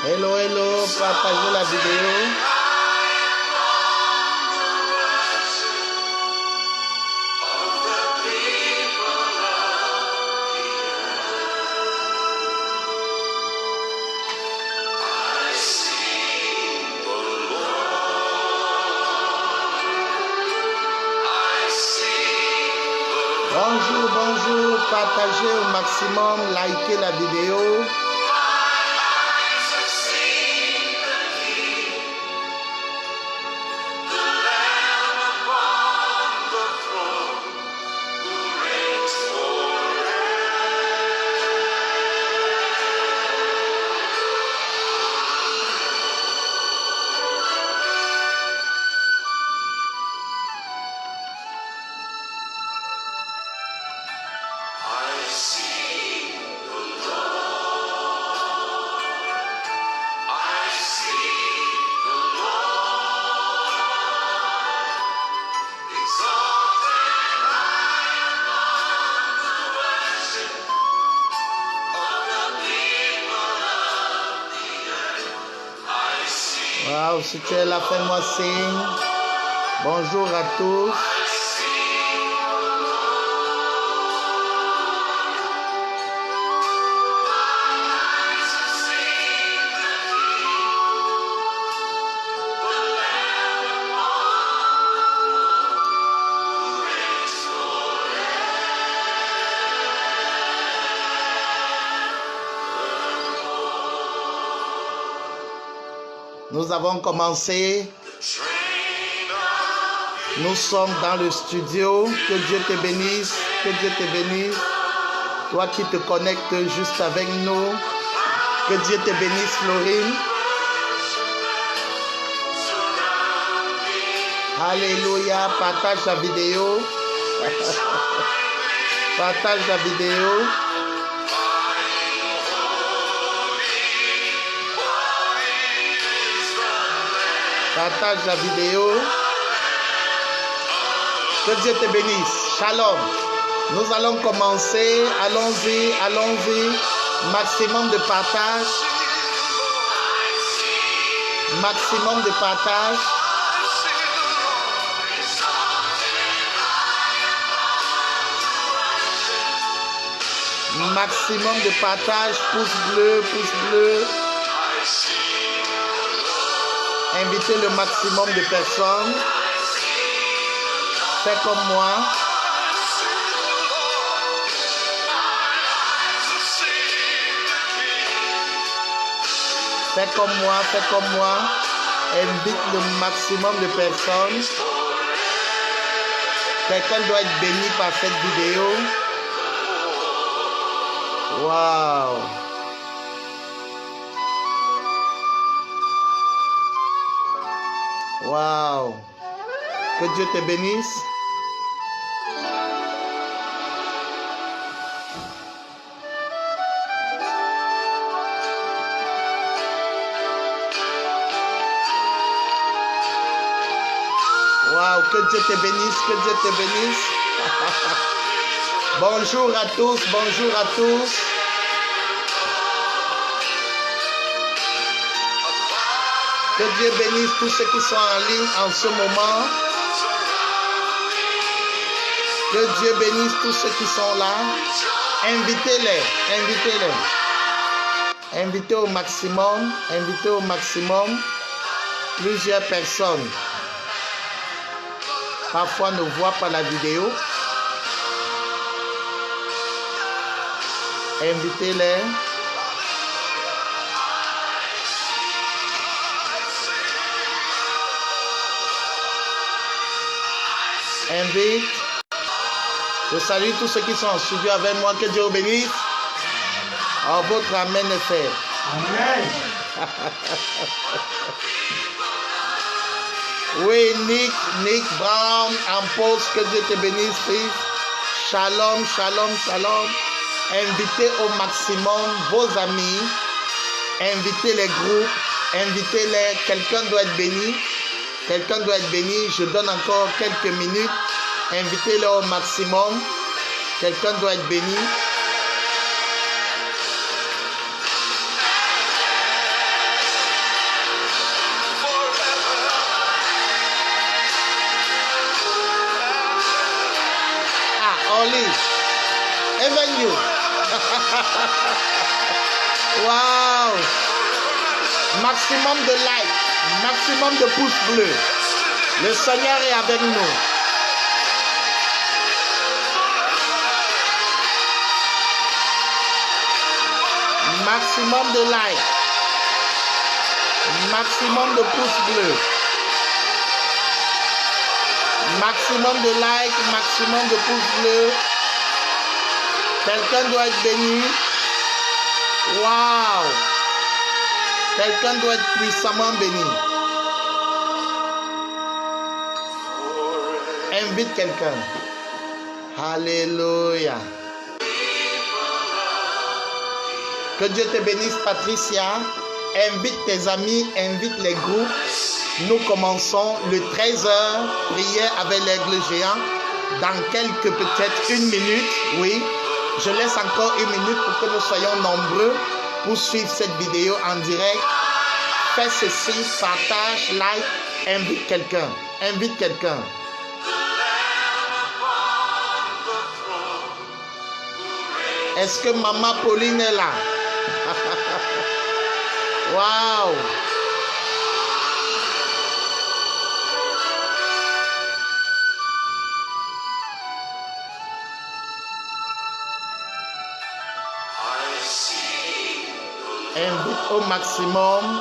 Hello, hello, partagez la vidéo. Bonjour, bonjour, partagez au maximum, likez la vidéo. Wow, si tu es là, fais-moi signe. Bonjour à tous. Nous avons commencé. Nous sommes dans le studio. Que Dieu te bénisse. Que Dieu te bénisse. Toi qui te connectes juste avec nous. Que Dieu te bénisse, Florine. Alléluia. Partage la vidéo. Partage la vidéo. Partage la vidéo. Que Dieu te bénisse. Shalom. Nous allons commencer. Allons-y, allons-y. Maximum de partage. Maximum de partage. Maximum de partage. Pouce bleu, pouce bleu. Invitez le maximum de personnes. Faites comme moi. Faites comme moi, faites comme moi. Invite le maximum de personnes. Quelqu'un doit être béni par cette vidéo. Waouh! Waouh! Que Dieu te bénisse. Waouh! Que Dieu te bénisse, que Dieu te bénisse. Bonjour à tous, bonjour à tous. Que Dieu bénisse tous ceux qui sont en ligne en ce moment. Que Dieu bénisse tous ceux qui sont là. Invitez-les, invitez-les. Invitez au maximum, invitez au maximum plusieurs personnes. Parfois ne voient pas la vidéo. Invitez-les. Invite. Je salue tous ceux qui sont en studio avec moi. Que Dieu vous bénisse. Oh, votre amen est fait. Amen. Oui, Nick Brown en pause. Que Dieu te bénisse, fils. Shalom, shalom, shalom. Invitez au maximum vos amis. Invitez les groupes. Invitez-les. Quelqu'un doit être béni. Quelqu'un doit être béni. Je donne encore quelques minutes. Invitez-le au maximum. Quelqu'un doit être béni. Wow! Maximum de likes, maximum de pouces bleus. Le Seigneur est avec nous. Maximum de likes, maximum de pouces bleus. Maximum de likes, maximum de pouces bleus. Quelqu'un doit être béni. Wow! Quelqu'un doit être puissamment béni. Invite quelqu'un. Alléluia. Que Dieu te bénisse, Patricia. Invite tes amis, invite les groupes. Nous commençons le 13h, prière avec l'aigle géant. Dans quelques, peut-être une minute, oui. Je laisse encore une minute pour que nous soyons nombreux pour suivre cette vidéo en direct. Fais ceci, partage, like, invite quelqu'un. Invite quelqu'un. Est-ce que Maman Pauline est là? Wow! Invite au maximum.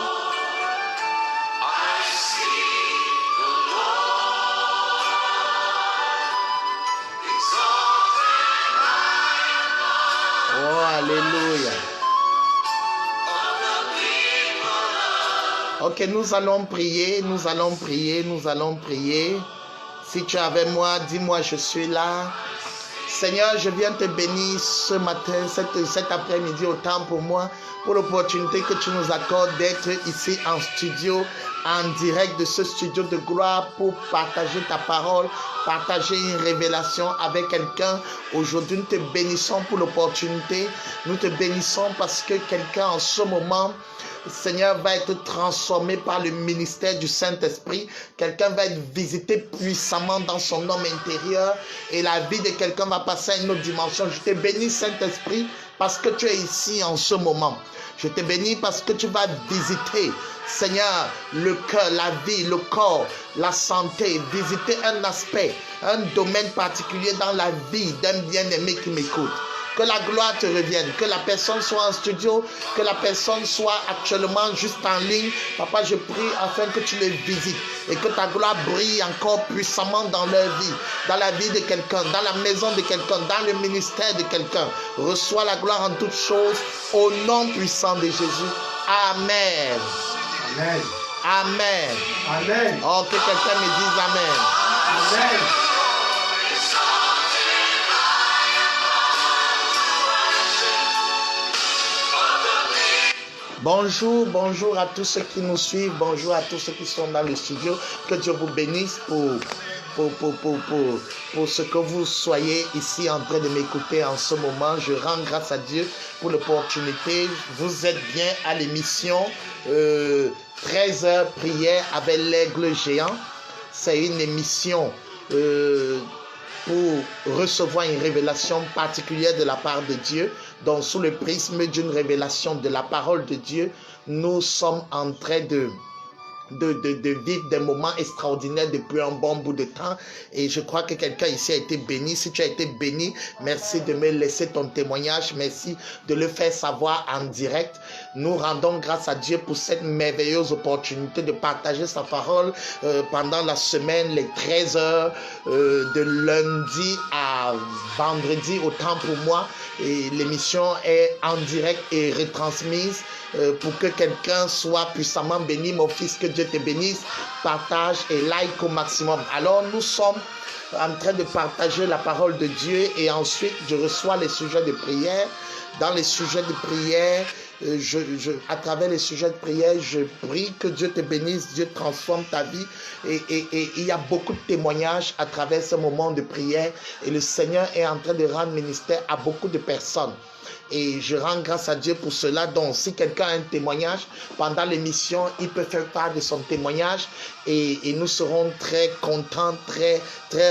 Oh, alléluia. Ok, nous allons prier, nous allons prier, nous allons prier. Si tu es avec moi, dis-moi, je suis là. Seigneur, je viens te bénir ce matin, cet après-midi, autant pour moi, pour l'opportunité que tu nous accordes d'être ici en studio, en direct de ce studio de gloire pour partager ta parole, partager une révélation avec quelqu'un. Aujourd'hui, nous te bénissons pour l'opportunité. Nous te bénissons parce que quelqu'un en ce moment, Seigneur, va être transformé par le ministère du Saint-Esprit. Quelqu'un va être visité puissamment dans son homme intérieur et la vie de quelqu'un va passer à une autre dimension. Je te bénis, Saint-Esprit, parce que tu es ici en ce moment. Je te bénis parce que tu vas visiter, Seigneur, le cœur, la vie, le corps, la santé, visiter un aspect, un domaine particulier dans la vie d'un bien-aimé qui m'écoute. Que la gloire te revienne, que la personne soit en studio, que la personne soit actuellement juste en ligne. Papa, je prie afin que tu les visites et que ta gloire brille encore puissamment dans leur vie, dans la vie de quelqu'un, dans la maison de quelqu'un, dans le ministère de quelqu'un. Reçois la gloire en toutes choses au nom puissant de Jésus. Amen. Amen. Amen. Amen. Oh, que quelqu'un me dise Amen. Amen. Bonjour, bonjour à tous ceux qui nous suivent, bonjour à tous ceux qui sont dans le studio. Que Dieu vous bénisse pour ce que vous soyez ici en train de m'écouter en ce moment. Je rends grâce à Dieu pour l'opportunité. Vous êtes bien à l'émission 13h prière avec l'aigle géant. C'est une émission pour recevoir une révélation particulière de la part de Dieu. Donc, sous le prisme d'une révélation de la parole de Dieu, nous sommes en train de vivre des moments extraordinaires depuis un bon bout de temps. Et je crois que quelqu'un ici a été béni. Si tu as été béni, merci de me laisser ton témoignage. Merci de le faire savoir en direct. Nous rendons grâce à Dieu pour cette merveilleuse opportunité de partager sa parole pendant la semaine, les 13 heures de lundi à vendredi, autant pour moi. Et l'émission est en direct et retransmise pour que quelqu'un soit puissamment béni. Mon fils, que Dieu te bénisse. Partage et like au maximum. Alors, nous sommes en train de partager la parole de Dieu et ensuite, je reçois les sujets de prière. Dans les sujets de prière, à travers les sujets de prière, je prie que Dieu te bénisse, Dieu transforme ta vie. Et il y a beaucoup de témoignages à travers ce moment de prière. Et le Seigneur est en train de rendre ministère à beaucoup de personnes. Et je rends grâce à Dieu pour cela. Donc, si quelqu'un a un témoignage, pendant l'émission, il peut faire part de son témoignage. Et nous serons très contents, très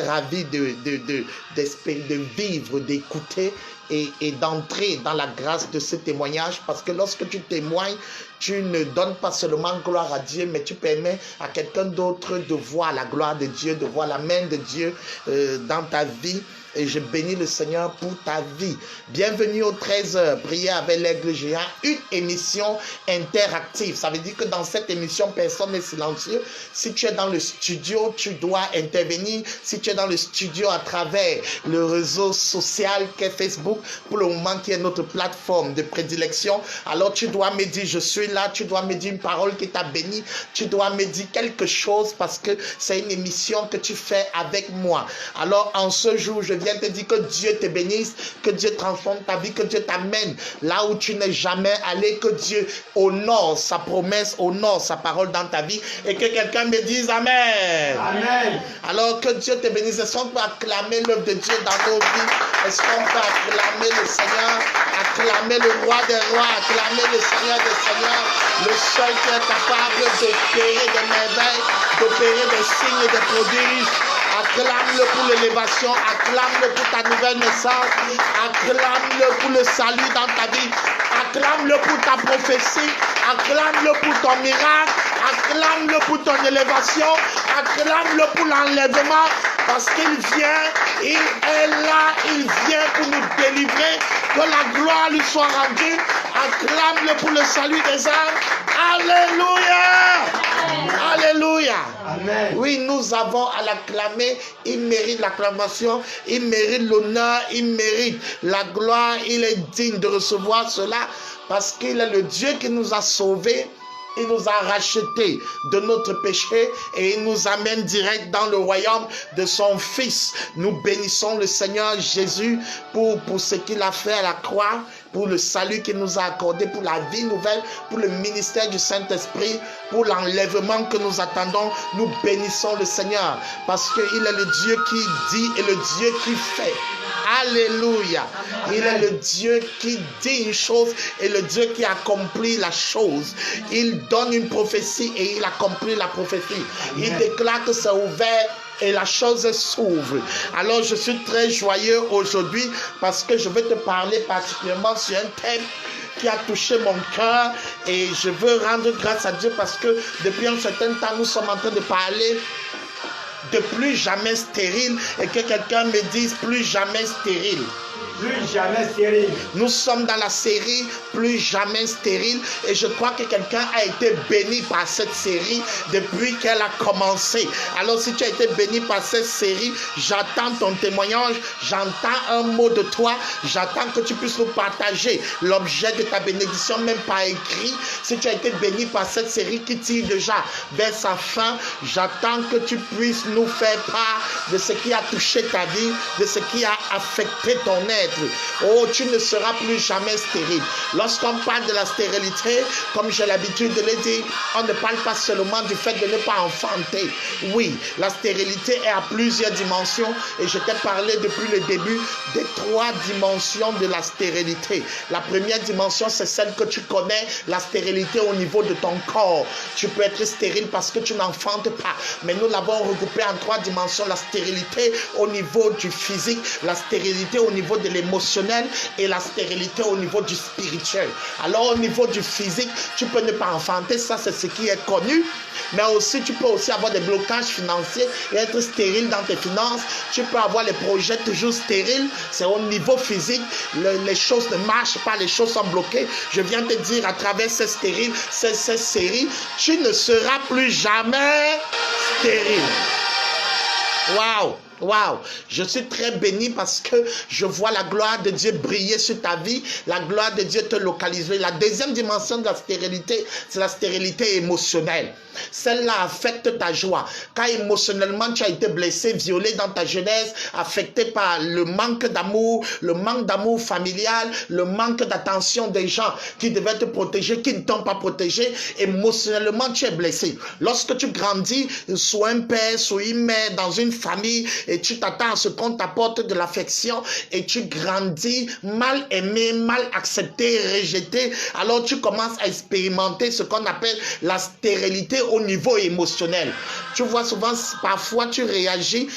ravis de vivre, d'écouter et d'entrer dans la grâce de ce témoignage. Parce que lorsque tu témoignes, tu ne donnes pas seulement gloire à Dieu, mais tu permets à quelqu'un d'autre de voir la gloire de Dieu, de voir la main de Dieu dans ta vie. Et je bénis le Seigneur pour ta vie. Bienvenue au 13h, prier avec l'aigle géant, une émission interactive. Ça veut dire que dans cette émission, personne n'est silencieux. Si tu es dans le studio, tu dois intervenir. Si tu es dans le studio à travers le réseau social qu'est Facebook, pour le moment qui est notre plateforme de prédilection, alors tu dois me dire je suis là, tu dois me dire une parole qui t'a béni, tu dois me dire quelque chose parce que c'est une émission que tu fais avec moi. Alors en ce jour, je viens te dire que Dieu te bénisse, que Dieu transforme ta vie, que Dieu t'amène là où tu n'es jamais allé, que Dieu honore sa promesse, honore sa parole dans ta vie et que quelqu'un me dise Amen. Amen. Alors que Dieu te bénisse. Est-ce qu'on peut acclamer l'œuvre de Dieu dans nos vies? Est-ce qu'on peut acclamer le Seigneur, acclamer le roi des rois, acclamer le Seigneur des seigneurs, le seul qui est capable d'opérer des merveilles, d'opérer des signes et des prodiges? Acclame-le pour l'élévation, acclame-le pour ta nouvelle naissance, acclame-le pour le salut dans ta vie, acclame-le pour ta prophétie, acclame-le pour ton miracle, acclame-le pour ton élévation, acclame-le pour l'enlèvement, parce qu'il vient, il est là, il vient pour nous délivrer, que la gloire lui soit rendue, acclame-le pour le salut des âmes. Alléluia! Alléluia! Amen. Oui, nous avons à l'acclamer. Il mérite l'acclamation, il mérite l'honneur, il mérite la gloire. Il est digne de recevoir cela parce qu'il est le Dieu qui nous a sauvés. Il nous a rachetés de notre péché et il nous amène direct dans le royaume de son Fils. Nous bénissons le Seigneur Jésus pour ce qu'il a fait à la croix, pour le salut qu'il nous a accordé, pour la vie nouvelle, pour le ministère du Saint-Esprit, pour l'enlèvement que nous attendons. Nous bénissons le Seigneur parce qu'il est le Dieu qui dit et le Dieu qui fait. Alléluia. Il est le Dieu qui dit une chose et le Dieu qui accomplit la chose. Il donne une prophétie et il accomplit la prophétie. Il déclare que c'est ouvert et la chose s'ouvre. Alors je suis très joyeux aujourd'hui parce que je vais te parler particulièrement sur un thème qui a touché mon cœur et je veux rendre grâce à Dieu parce que depuis un certain temps nous sommes en train de parler de plus jamais stérile et que quelqu'un me dise plus jamais stérile. Plus jamais stérile. Nous sommes dans la série Plus jamais stérile et je crois que quelqu'un a été béni par cette série depuis qu'elle a commencé. Alors si tu as été béni par cette série, j'attends ton témoignage, j'entends un mot de toi, j'attends que tu puisses nous partager l'objet de ta bénédiction même par écrit. Si tu as été béni par cette série qui tire déjà vers sa fin, j'attends que tu puisses nous faire part de ce qui a touché ta vie, de ce qui a affecté ton être. Oh, tu ne seras plus jamais stérile. Lorsqu'on parle de la stérilité, comme j'ai l'habitude de le dire, on ne parle pas seulement du fait de ne pas enfanter. Oui, la stérilité est à plusieurs dimensions et je t'ai parlé depuis le début des 3 dimensions de la stérilité. La première dimension, c'est celle que tu connais, la stérilité au niveau de ton corps. Tu peux être stérile parce que tu n'enfantes pas, mais nous l'avons regroupé en 3 dimensions. La stérilité au niveau du physique, la stérilité au niveau de l'émotionnel et la stérilité au niveau du spirituel. Alors au niveau du physique, tu peux ne pas enfanter, ça c'est ce qui est connu, mais aussi tu peux aussi avoir des blocages financiers et être stérile dans tes finances. Tu peux avoir les projets toujours stériles, c'est au niveau physique, les choses ne marchent pas, les choses sont bloquées. Je viens te dire à travers ces stériles, ces séries, tu ne seras plus jamais stérile. Waouh! Waouh, je suis très béni parce que je vois la gloire de Dieu briller sur ta vie, la gloire de Dieu te localiser. La deuxième dimension de la stérilité, c'est la stérilité émotionnelle. Celle-là affecte ta joie. Quand émotionnellement tu as été blessé, violé dans ta jeunesse, affecté par le manque d'amour familial, le manque d'attention des gens qui devaient te protéger, qui ne t'ont pas protégé, émotionnellement tu es blessé. Lorsque tu grandis, soit un père, soit une mère dans une famille et tu t'attends à ce qu'on t'apporte de l'affection et tu grandis mal aimé, mal accepté, rejeté, alors tu commences à expérimenter ce qu'on appelle la stérilité au niveau émotionnel. Tu vois souvent, parfois tu réagis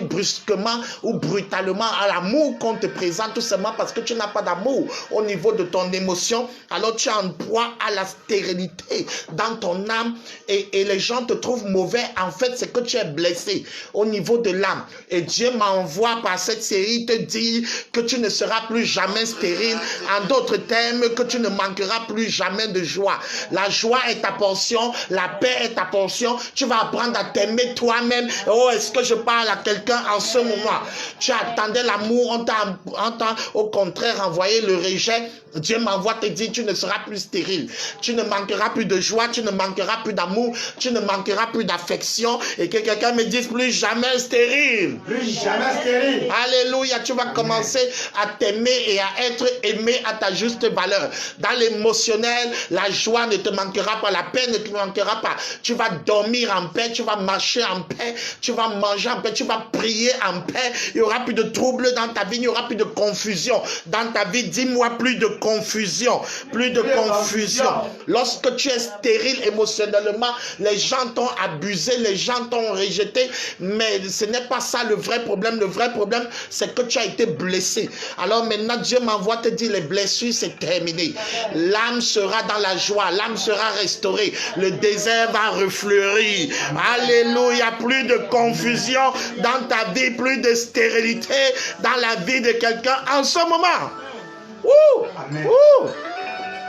brusquement ou brutalement à l'amour qu'on te présente, tout simplement parce que tu n'as pas d'amour au niveau de ton émotion, alors tu es en proie à la stérilité dans ton âme et les gens te trouvent mauvais. En fait, c'est que tu es blessé au niveau de l'âme. Et Dieu m'envoie par cette série te dire que tu ne seras plus jamais stérile. En d'autres termes, que tu ne manqueras plus jamais de joie. La joie est ta portion, la paix est ta portion. Tu vas apprendre à t'aimer toi-même. Oh, est-ce que je parle à quelqu'un en ce moment? Tu attendais l'amour, on t'a au contraire envoyé le rejet. Dieu m'envoie te dire tu ne seras plus stérile. Tu ne manqueras plus de joie, tu ne manqueras plus d'amour, tu ne manqueras plus d'affection. Et que quelqu'un me dise plus jamais stérile. Plus jamais stérile. Alléluia, tu vas commencer à t'aimer et à être aimé à ta juste valeur. Dans l'émotionnel, la joie ne te manquera pas, la paix ne te manquera pas. Tu vas dormir en paix, tu vas marcher en paix, tu vas manger en paix, tu vas prier en paix. Il n'y aura plus de troubles dans ta vie, il n'y aura plus de confusion dans ta vie. Dis-moi plus de confusion, plus de confusion. Lorsque tu es stérile émotionnellement, les gens t'ont abusé, les gens t'ont rejeté, mais ce n'est pas ça le vrai problème. Le vrai problème, c'est que tu as été blessé. Alors maintenant, Dieu m'envoie te dire les blessures, c'est terminé. L'âme sera dans la joie, l'âme sera restaurée, le désert va refleurir. Alléluia, plus de confusion dans ta vie, plus de stérilité dans la vie de quelqu'un en ce moment. Ouh! Ouh!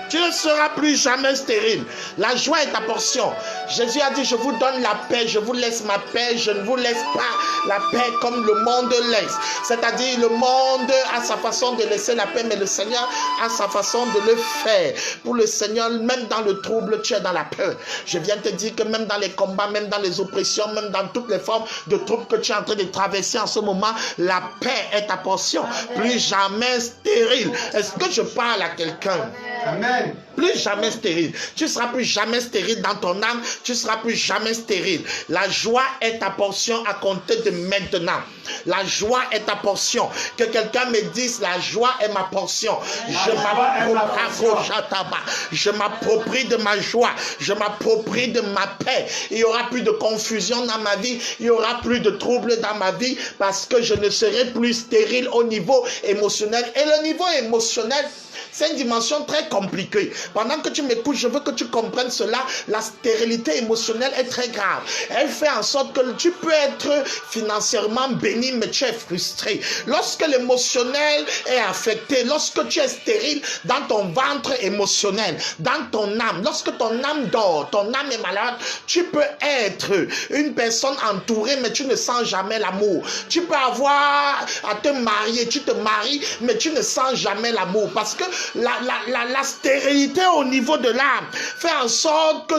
Tu ne seras plus jamais stérile. La joie est ta portion. Jésus a dit, je vous donne la paix, je vous laisse ma paix, je ne vous laisse pas la paix comme le monde laisse. C'est-à-dire, le monde a sa façon de laisser la paix, mais le Seigneur a sa façon de le faire. Pour le Seigneur, même dans le trouble, tu es dans la peur. Je viens te dire que même dans les combats, même dans les oppressions, même dans toutes les formes de troubles que tu es en train de traverser en ce moment, la paix est ta portion. Plus jamais stérile. Est-ce que je parle à quelqu'un? Amen. Plus jamais stérile. Tu ne seras plus jamais stérile dans ton âme. Tu ne seras plus jamais stérile. La joie est ta portion à compter de maintenant. La joie est ta portion. Que quelqu'un me dise, la joie est ma portion. Je m'approprie de ma joie. Je m'approprie de ma paix. Il n'y aura plus de confusion dans ma vie. Il n'y aura plus de troubles dans ma vie parce que je ne serai plus stérile au niveau émotionnel. Et le niveau émotionnel, c'est une dimension très compliquée. Pendant que tu m'écoutes, je veux que tu comprennes cela. La stérilité émotionnelle est très grave. Elle fait en sorte que tu peux être financièrement béni, mais tu es frustré. Lorsque l'émotionnel est affecté, lorsque tu es stérile dans ton ventre émotionnel, dans ton âme, lorsque ton âme dort, ton âme est malade, tu peux être une personne entourée, mais tu ne sens jamais l'amour. Tu peux avoir à te marier, tu te maries, mais tu ne sens jamais l'amour. Parce que la stérilité au niveau de l'âme fait en sorte que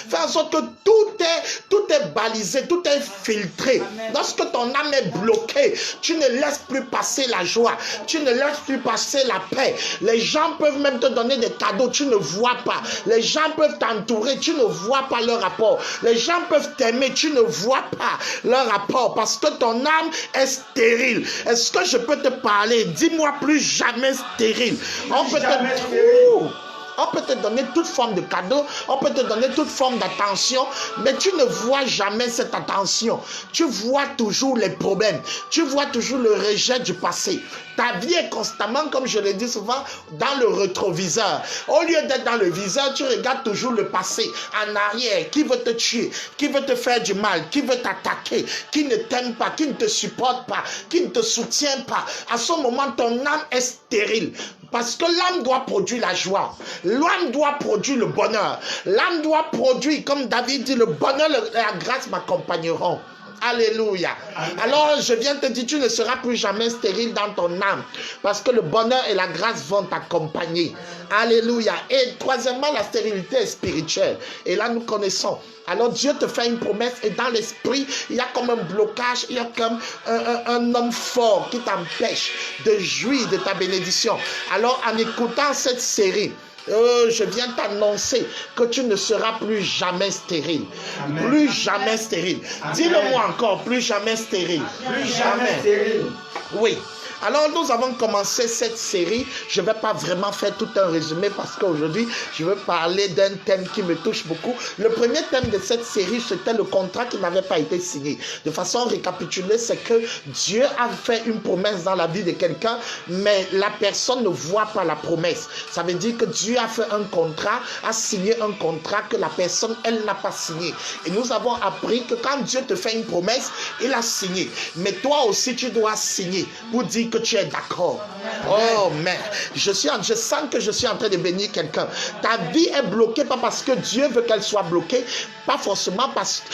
fait en sorte que tout est balisé, tout est filtré. Amen. Lorsque ton âme est bloquée, tu ne laisses plus passer la joie, tu ne laisses plus passer la paix. Les gens peuvent même te donner des cadeaux, tu ne vois pas. Les gens peuvent t'entourer, tu ne vois pas leur rapport. Les gens peuvent t'aimer, tu ne vois pas leur rapport parce que ton âme est stérile. Est-ce que je peux te parler? Dis-moi plus jamais stérile. On peut te donner toute forme de cadeau, on peut te donner toute forme d'attention, mais tu ne vois jamais cette attention. Tu vois toujours les problèmes, tu vois toujours le rejet du passé. Ta vie est constamment, comme je le dis souvent, dans le rétroviseur. Au lieu d'être dans le viseur, tu regardes toujours le passé, en arrière, qui veut te tuer, qui veut te faire du mal, qui veut t'attaquer, qui ne t'aime pas, qui ne te supporte pas, qui ne te soutient pas. À ce moment, ton âme est stérile. Parce que l'âme doit produire la joie. L'âme doit produire le bonheur. L'âme doit produire, comme David dit, le bonheur et la grâce m'accompagneront. Alléluia. Amen. Alors je viens te dire, tu ne seras plus jamais stérile dans ton âme. Parce que le bonheur et la grâce vont t'accompagner. Alléluia. Et troisièmement, la stérilité est spirituelle. Et là nous connaissons. Alors Dieu te fait une promesse et dans l'esprit, il y a comme un blocage, il y a comme un homme fort qui t'empêche de jouir de ta bénédiction. Alors en écoutant cette série, je viens t'annoncer que tu ne seras plus jamais stérile. Amen. Plus jamais stérile. Dis-le-moi encore, plus jamais stérile. Plus jamais stérile. Oui. Alors, nous avons commencé cette série. Je ne vais pas vraiment faire tout un résumé parce qu'aujourd'hui, je veux parler d'un thème qui me touche beaucoup. Le premier thème de cette série, c'était le contrat qui n'avait pas été signé. De façon récapitulée, c'est que Dieu a fait une promesse dans la vie de quelqu'un, mais la personne ne voit pas la promesse. Ça veut dire que Dieu a fait un contrat, a signé un contrat que la personne, elle n'a pas signé. Et nous avons appris que quand Dieu te fait une promesse, il a signé. Mais toi aussi, tu dois signer pour dire que tu es d'accord. Oh, mais je sens que je suis en train de bénir quelqu'un. Ta vie est bloquée pas parce que Dieu veut qu'elle soit bloquée, pas forcément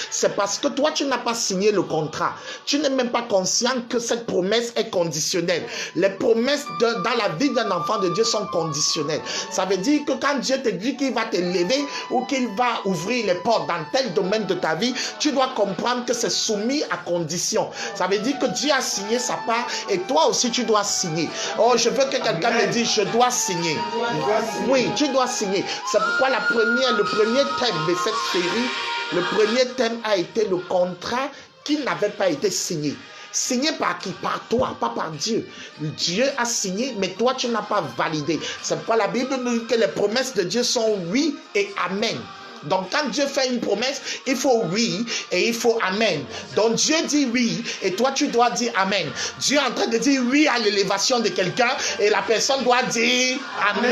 c'est parce que toi tu n'as pas signé le contrat. Tu n'es même pas conscient que cette promesse est conditionnelle. Les promesses dans la vie d'un enfant de Dieu sont conditionnelles. Ça veut dire que quand Dieu te dit qu'il va te lever ou qu'il va ouvrir les portes dans tel domaine de ta vie, tu dois comprendre que c'est soumis à condition. Ça veut dire que Dieu a signé sa part et toi aussi tu dois signer. Oh, je veux que quelqu'un me dise, je dois signer. Oui, tu dois signer. C'est pourquoi le premier thème de cette série, le premier thème a été le contrat qui n'avait pas été signé. Signé par qui? Par toi, pas par Dieu. Dieu a signé, mais toi, tu n'as pas validé. C'est pourquoi la Bible nous dit que les promesses de Dieu sont oui et amen. Donc, quand Dieu fait une promesse, il faut oui et il faut amen. Donc, Dieu dit oui et toi, tu dois dire amen. Dieu est en train de dire oui à l'élévation de quelqu'un et la personne doit dire amen.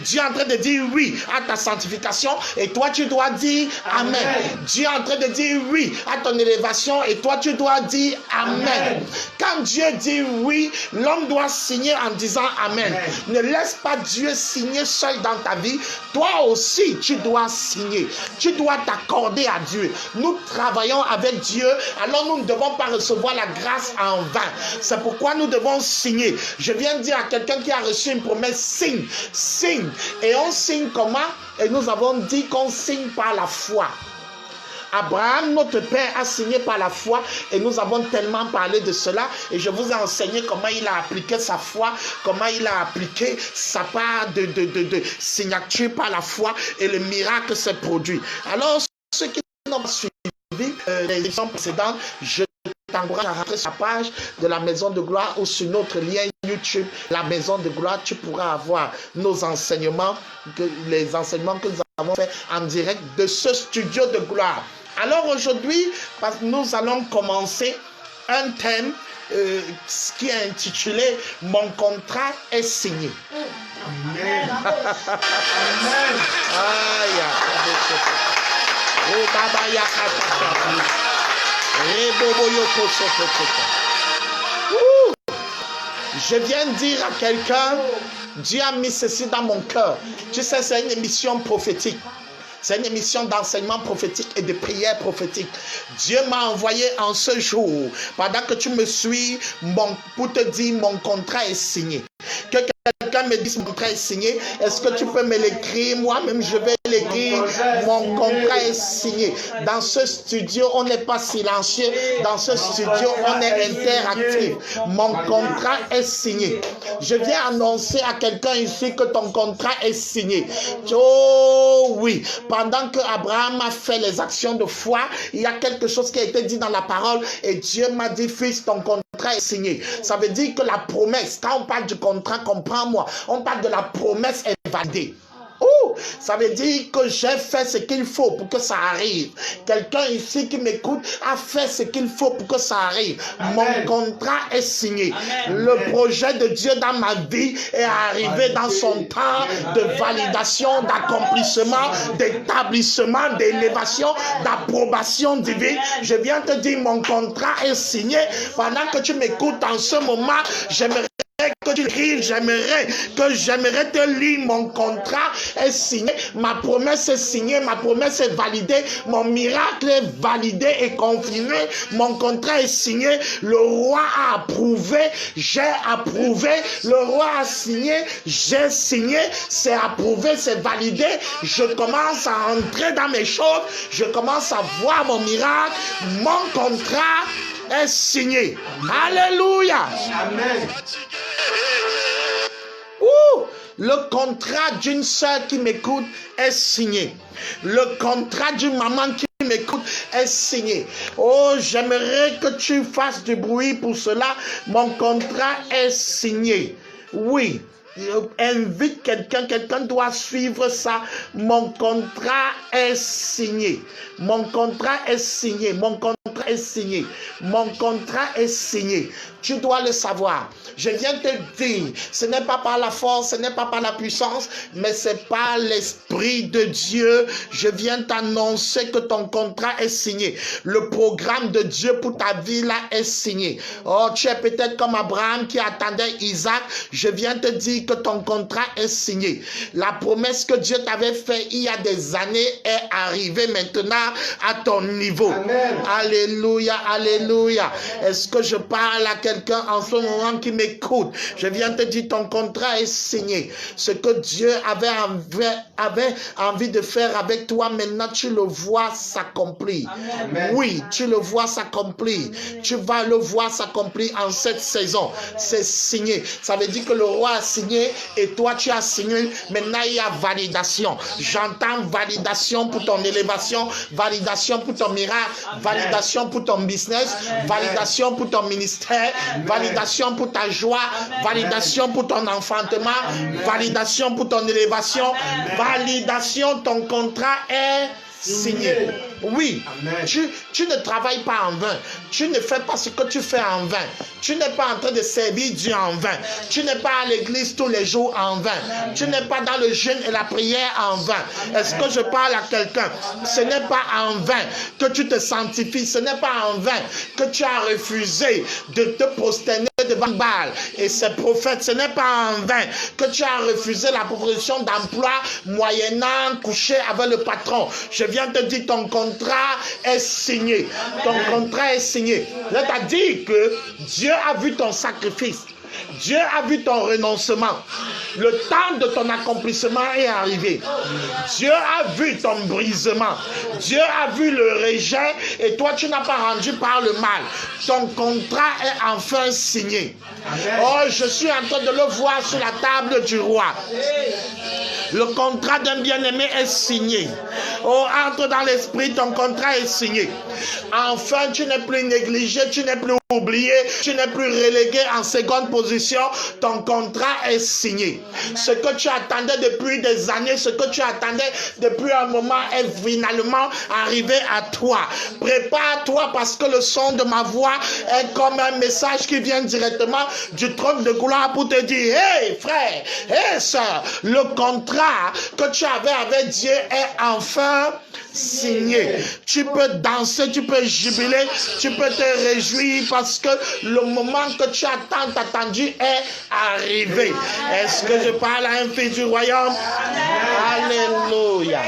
Dieu est en train de dire oui à ta sanctification et toi, tu dois dire amen. Dieu est en train de dire oui à ton élévation et toi, tu dois dire amen. Quand Dieu dit oui, l'homme doit signer en disant amen. Ne laisse pas Dieu signer seul dans ta vie. Toi aussi, tu dois signer. Tu dois t'accorder à Dieu. Nous travaillons avec Dieu, alors nous ne devons pas recevoir la grâce en vain. C'est pourquoi nous devons signer. Je viens de dire à quelqu'un qui a reçu une promesse, signe, signe. Et on signe comment? Et nous avons dit qu'on signe par la foi. Abraham, notre père, a signé par la foi et nous avons tellement parlé de cela et je vous ai enseigné comment il a appliqué sa foi, comment il a appliqué sa part de signature par la foi et le miracle s'est produit. Alors, ceux qui n'ont pas suivi les émissions précédentes, je t'encourage à rentrer sur la page de la Maison de Gloire ou sur notre lien YouTube, la Maison de Gloire. Tu pourras avoir nos enseignements, les enseignements que nous avons fait en direct de ce studio de gloire. Alors aujourd'hui, nous allons commencer un thème qui est intitulé « Mon contrat est signé ». Amen. Je viens de dire à quelqu'un, Dieu a mis ceci dans mon cœur. Tu sais, c'est une émission prophétique. C'est une émission d'enseignement prophétique et de prière prophétique. Dieu m'a envoyé en ce jour, pendant que tu me suis, pour te dire mon contrat est signé. Que quelqu'un me dise mon contrat est signé, est-ce que tu peux me l'écrire? Moi-même, je vais l'écrire. Mon contrat est signé. Dans ce studio, on n'est pas silencieux. Dans ce studio, on est interactif. Mon contrat est signé. Je viens annoncer à quelqu'un ici que ton contrat est signé. Oh oui, pendant que Abraham a fait les actions de foi, il y a quelque chose qui a été dit dans la parole et Dieu m'a dit, fils, ton contrat est signé. Ça veut dire que la promesse, quand on parle du contrat, comprends-moi, on parle de la promesse est validée. Oh, ça veut dire que j'ai fait ce qu'il faut pour que ça arrive. Quelqu'un ici qui m'écoute a fait ce qu'il faut pour que ça arrive. Amen. Mon contrat est signé. Amen. Le projet de Dieu dans ma vie est arrivé dans son temps de validation, d'accomplissement, d'établissement, d'élévation, d'approbation divine. Je viens te dire, mon contrat est signé. Pendant que tu m'écoutes en ce moment, j'aimerais que tu écrives, j'aimerais te lire, mon contrat est signé, ma promesse est signée, ma promesse est validée, mon miracle est validé et confirmé, mon contrat est signé, le roi a approuvé, j'ai approuvé, le roi a signé, j'ai signé, c'est approuvé, c'est validé, je commence à entrer dans mes choses, je commence à voir mon miracle, mon contrat est signé. Alléluia. Amen. Le contrat d'une sœur qui m'écoute est signé. Le contrat d'une maman qui m'écoute est signé. Oh, j'aimerais que tu fasses du bruit pour cela. Mon contrat est signé. Oui. Invite quelqu'un doit suivre ça. Mon contrat est signé. Mon contrat est signé. Mon contrat est signé. Mon contrat est signé. Tu dois le savoir. Je viens te dire, ce n'est pas par la force, ce n'est pas par la puissance, mais c'est par l'Esprit de Dieu. Je viens t'annoncer que ton contrat est signé. Le programme de Dieu pour ta vie là est signé. Oh, tu es peut-être comme Abraham qui attendait Isaac. Je viens te dire que ton contrat est signé. La promesse que Dieu t'avait faite il y a des années est arrivée maintenant à ton niveau. Amen. Alléluia, alléluia. Est-ce que je parle à quelqu'un en ce moment qui m'écoute? Je viens te dire, ton contrat est signé. Ce que Dieu avait envie de faire avec toi, maintenant tu le vois s'accomplir. Oui, tu le vois s'accomplir. Tu vas le voir s'accomplir en cette saison. C'est signé. Ça veut dire que le roi a signé et toi tu as signé. Maintenant il y a validation. J'entends validation pour ton élévation, validation pour ton miracle, validation pour ton business, validation pour ton ministère, validation pour ta joie, validation pour ton enfantement, validation pour ton élévation, validation, ton contrat est signé. Oui, tu ne travailles pas en vain. Tu ne fais pas ce que tu fais en vain. Tu n'es pas en train de servir Dieu en vain. Tu n'es pas à l'église tous les jours en vain. Tu n'es pas dans le jeûne et la prière en vain. Est-ce que je parle à quelqu'un? Ce n'est pas en vain que tu te sanctifies. Ce n'est pas en vain que tu as refusé de te prosterner devant Baal et ses prophètes. Ce n'est pas en vain que tu as refusé la proposition d'emploi moyennant coucher avec le patron. Je viens te dire, ton contrat est signé. Ton contrat est signé. C'est-à-dire que Dieu a vu ton sacrifice. Dieu a vu ton renoncement. Le temps de ton accomplissement est arrivé. Dieu a vu ton brisement. Dieu a vu le rejet et toi tu n'as pas rendu par le mal. Ton contrat est enfin signé. Oh, je suis en train de le voir sur la table du roi. Le contrat d'un bien-aimé est signé. Oh, entre dans l'esprit, ton contrat est signé. Enfin, tu n'es plus négligé, tu n'es plus oublié, tu n'es plus relégué en seconde position. Ton contrat est signé. Ce que tu attendais depuis des années, ce que tu attendais depuis un moment est finalement arrivé à toi. Prépare-toi parce que le son de ma voix est comme un message qui vient directement du trône de gloire pour te dire, hey frère, hey soeur, le contrat que tu avais avec Dieu est enfin signé. Tu peux danser, tu peux jubiler, tu peux te réjouir parce que le moment que tu as tant attendu est arrivé. Est-ce que je parle à un fils du royaume? Alléluia.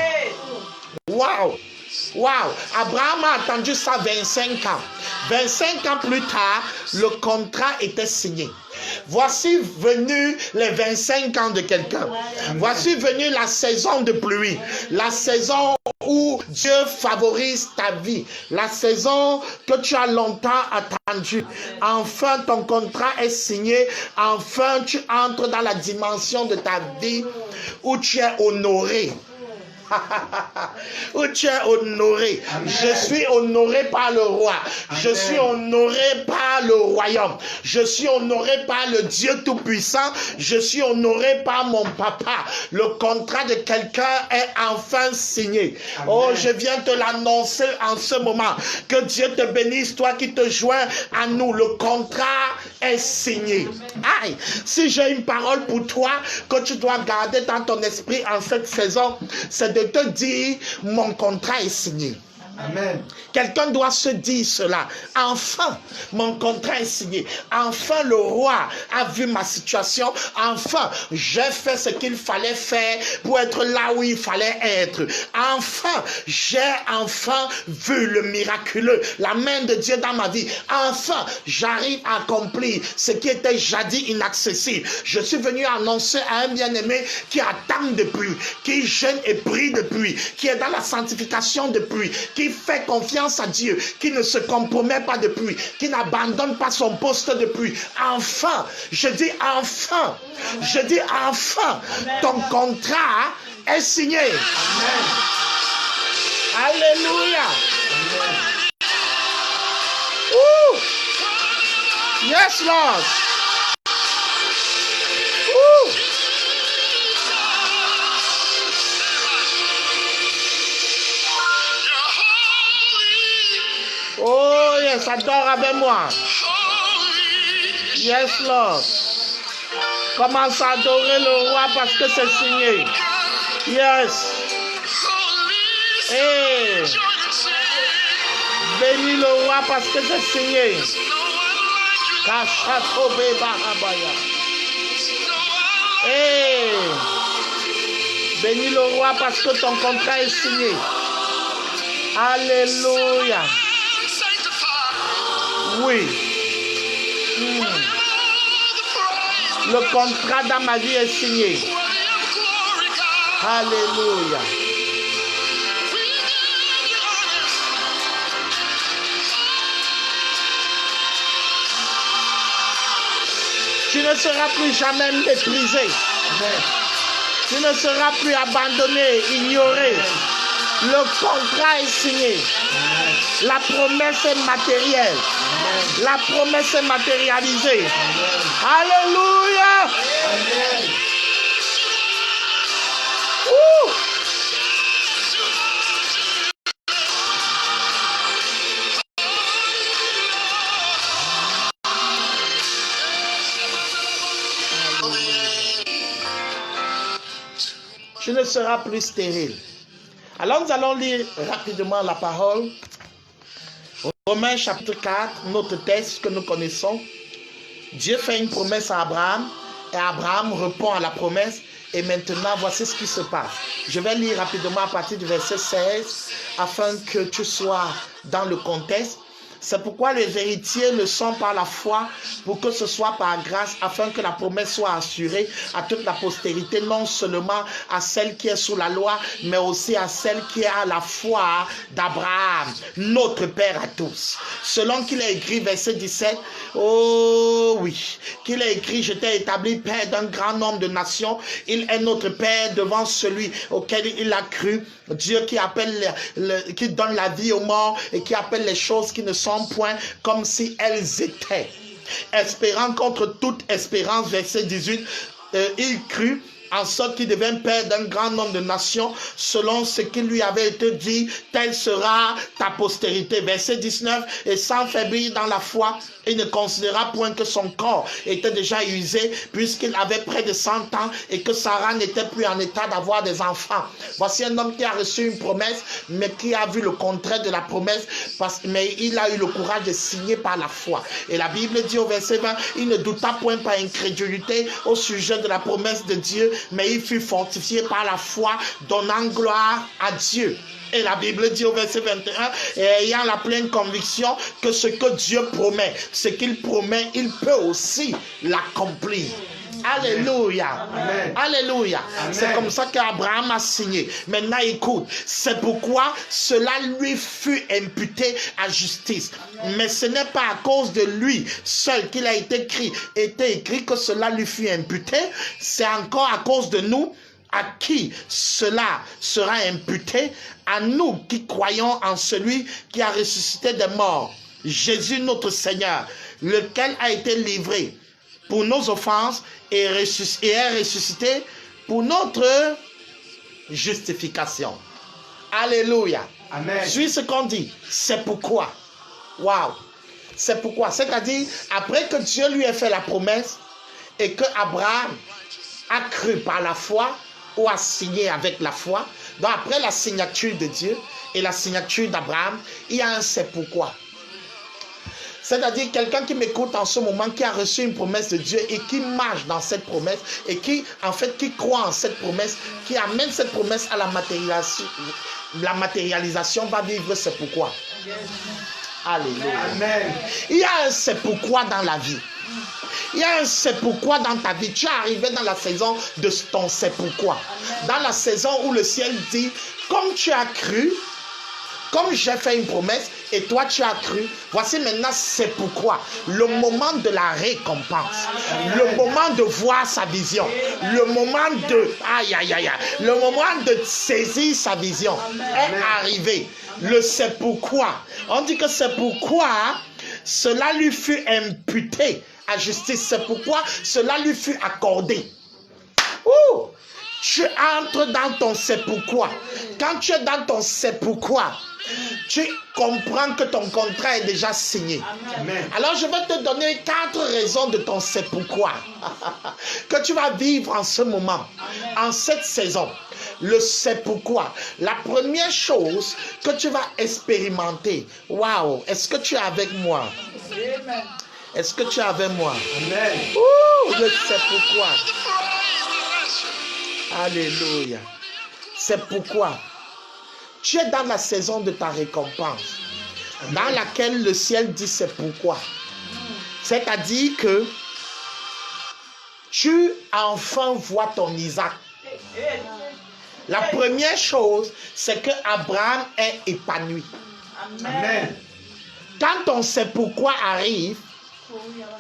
Waouh. Waouh, Abraham a attendu ça 25 ans. 25 ans plus tard, le contrat était signé. Voici venu les 25 ans de quelqu'un. Voici venu la saison de pluie. La saison où Dieu favorise ta vie. La saison que tu as longtemps attendue. Enfin, ton contrat est signé. Enfin, tu entres dans la dimension de ta vie où tu es honoré. Où tu es honoré. Amen. Je suis honoré par le roi. Amen. Je suis honoré par le royaume. Je suis honoré par le Dieu Tout-Puissant. Je suis honoré par mon papa. Le contrat de quelqu'un est enfin signé. Amen. Oh, je viens te l'annoncer en ce moment. Que Dieu te bénisse, toi qui te joins à nous. Le contrat est signé. Aïe, si j'ai une parole pour toi que tu dois garder dans ton esprit en cette saison, c'est de te dire, mon contrat est signé. Amen. Quelqu'un doit se dire cela. Enfin, mon contrat est signé. Enfin, le roi a vu ma situation. Enfin, j'ai fait ce qu'il fallait faire pour être là où il fallait être. Enfin, j'ai vu le miraculeux, la main de Dieu dans ma vie. Enfin, j'arrive à accomplir ce qui était jadis inaccessible. Je suis venu annoncer à un bien-aimé qui attend depuis, qui jeûne et prie depuis, qui est dans la sanctification depuis, qui qui fait confiance à Dieu, qui ne se compromet pas depuis, qui n'abandonne pas son poste depuis. Enfin, je dis enfin, ton contrat est signé. Amen. Alléluia. Amen. Ouh. Yes, Lord. Ouh. Oh, yes, adore avec moi. Yes, Lord. Commence à adorer le roi parce que c'est signé. Yes. Hey. Bénis le roi parce que c'est signé. Hey. Bénis le roi parce que ton contrat est signé. Alléluia. Oui. Le contrat dans ma vie est signé. Alléluia. Tu ne seras plus jamais méprisé. Amen. Tu ne seras plus abandonné, ignoré. Le contrat est signé. La promesse est matérielle. La promesse est matérialisée. Alléluia. Amen. Ouh. Tu ne seras plus stérile. Alors nous allons lire rapidement la parole. Romains chapitre 4, notre texte que nous connaissons. Dieu fait une promesse à Abraham et Abraham répond à la promesse. Et maintenant, voici ce qui se passe. Je vais lire rapidement à partir du verset 16 afin que tu sois dans le contexte. C'est pourquoi les héritiers le sont par la foi, pour que ce soit par grâce, afin que la promesse soit assurée à toute la postérité, non seulement à celle qui est sous la loi, mais aussi à celle qui est à la foi d'Abraham, notre Père à tous. Selon qu'il est écrit, verset 17, oh oui, qu'il est écrit, je t'ai établi Père d'un grand nombre de nations, il est notre Père devant celui auquel il a cru, Dieu qui appelle, qui donne la vie aux morts et qui appelle les choses qui ne sont point comme si elles étaient. Espérant contre toute espérance, verset 18, il crut en sorte qu'il devint père d'un grand nombre de nations, selon ce qui lui avait été dit, telle sera ta postérité. Verset 19, et sans faiblir dans la foi, il ne considéra point que son corps était déjà usé, puisqu'il avait près de 100 ans, et que Sarah n'était plus en état d'avoir des enfants. Voici un homme qui a reçu une promesse, mais qui a vu le contraire de la promesse, mais il a eu le courage de signer par la foi. Et la Bible dit au verset 20, il ne douta point par incrédulité au sujet de la promesse de Dieu, mais il fut fortifié par la foi, donnant gloire à Dieu. Et la Bible dit au verset 21, et ayant la pleine conviction que ce que Dieu promet, ce qu'il promet, il peut aussi l'accomplir. Alléluia. Amen. Alléluia. Amen. C'est comme ça qu'Abraham a signé. Maintenant écoute, c'est pourquoi cela lui fut imputé à justice. Mais ce n'est pas à cause de lui seul qu'il a été écrit que cela lui fut imputé. C'est encore à cause de nous à qui cela sera imputé, à nous qui croyons en celui qui a ressuscité des morts, Jésus notre Seigneur, lequel a été livré pour nos offenses et est ressuscité pour notre justification. Alléluia. Amen. Suis ce qu'on dit. C'est pourquoi. Waouh. C'est pourquoi. C'est-à-dire, après que Dieu lui ait fait la promesse et que Abraham a cru par la foi ou a signé avec la foi, donc après la signature de Dieu et la signature d'Abraham, il y a un c'est pourquoi. C'est-à-dire quelqu'un qui m'écoute en ce moment, qui a reçu une promesse de Dieu et qui marche dans cette promesse et qui, en fait, qui croit en cette promesse, qui amène cette promesse à la matérialisation, va vivre c'est pourquoi. Alléluia. Amen. Il y a un c'est pourquoi dans la vie. Il y a un c'est pourquoi dans ta vie. Tu es arrivé dans la saison de ton c'est pourquoi. Dans la saison où le ciel dit, comme tu as cru, comme j'ai fait une promesse et toi tu as cru, voici maintenant c'est pourquoi le moment de la récompense, le moment de voir sa vision, le moment de le moment de saisir sa vision est arrivé. Le c'est pourquoi. On dit que c'est pourquoi cela lui fut imputé à justice. C'est pourquoi cela lui fut accordé. Ouh! Tu entres dans ton c'est pourquoi. Quand tu es dans ton c'est pourquoi, tu comprends que ton contrat est déjà signé. Amen. Alors je vais te donner 4 raisons de ton c'est pourquoi que tu vas vivre en ce moment, en cette saison. Le c'est pourquoi. La première chose que tu vas expérimenter. Waouh, est-ce que tu es avec moi? Amen. Est-ce que tu es avec moi? Amen. Ouh, le c'est pourquoi. Alléluia. C'est pourquoi tu es dans la saison de ta récompense, dans laquelle le ciel dit c'est pourquoi. C'est-à-dire que tu enfin vois ton Isaac. La première chose, c'est que Abraham est épanoui. Amen. Quand ton c'est pourquoi arrive,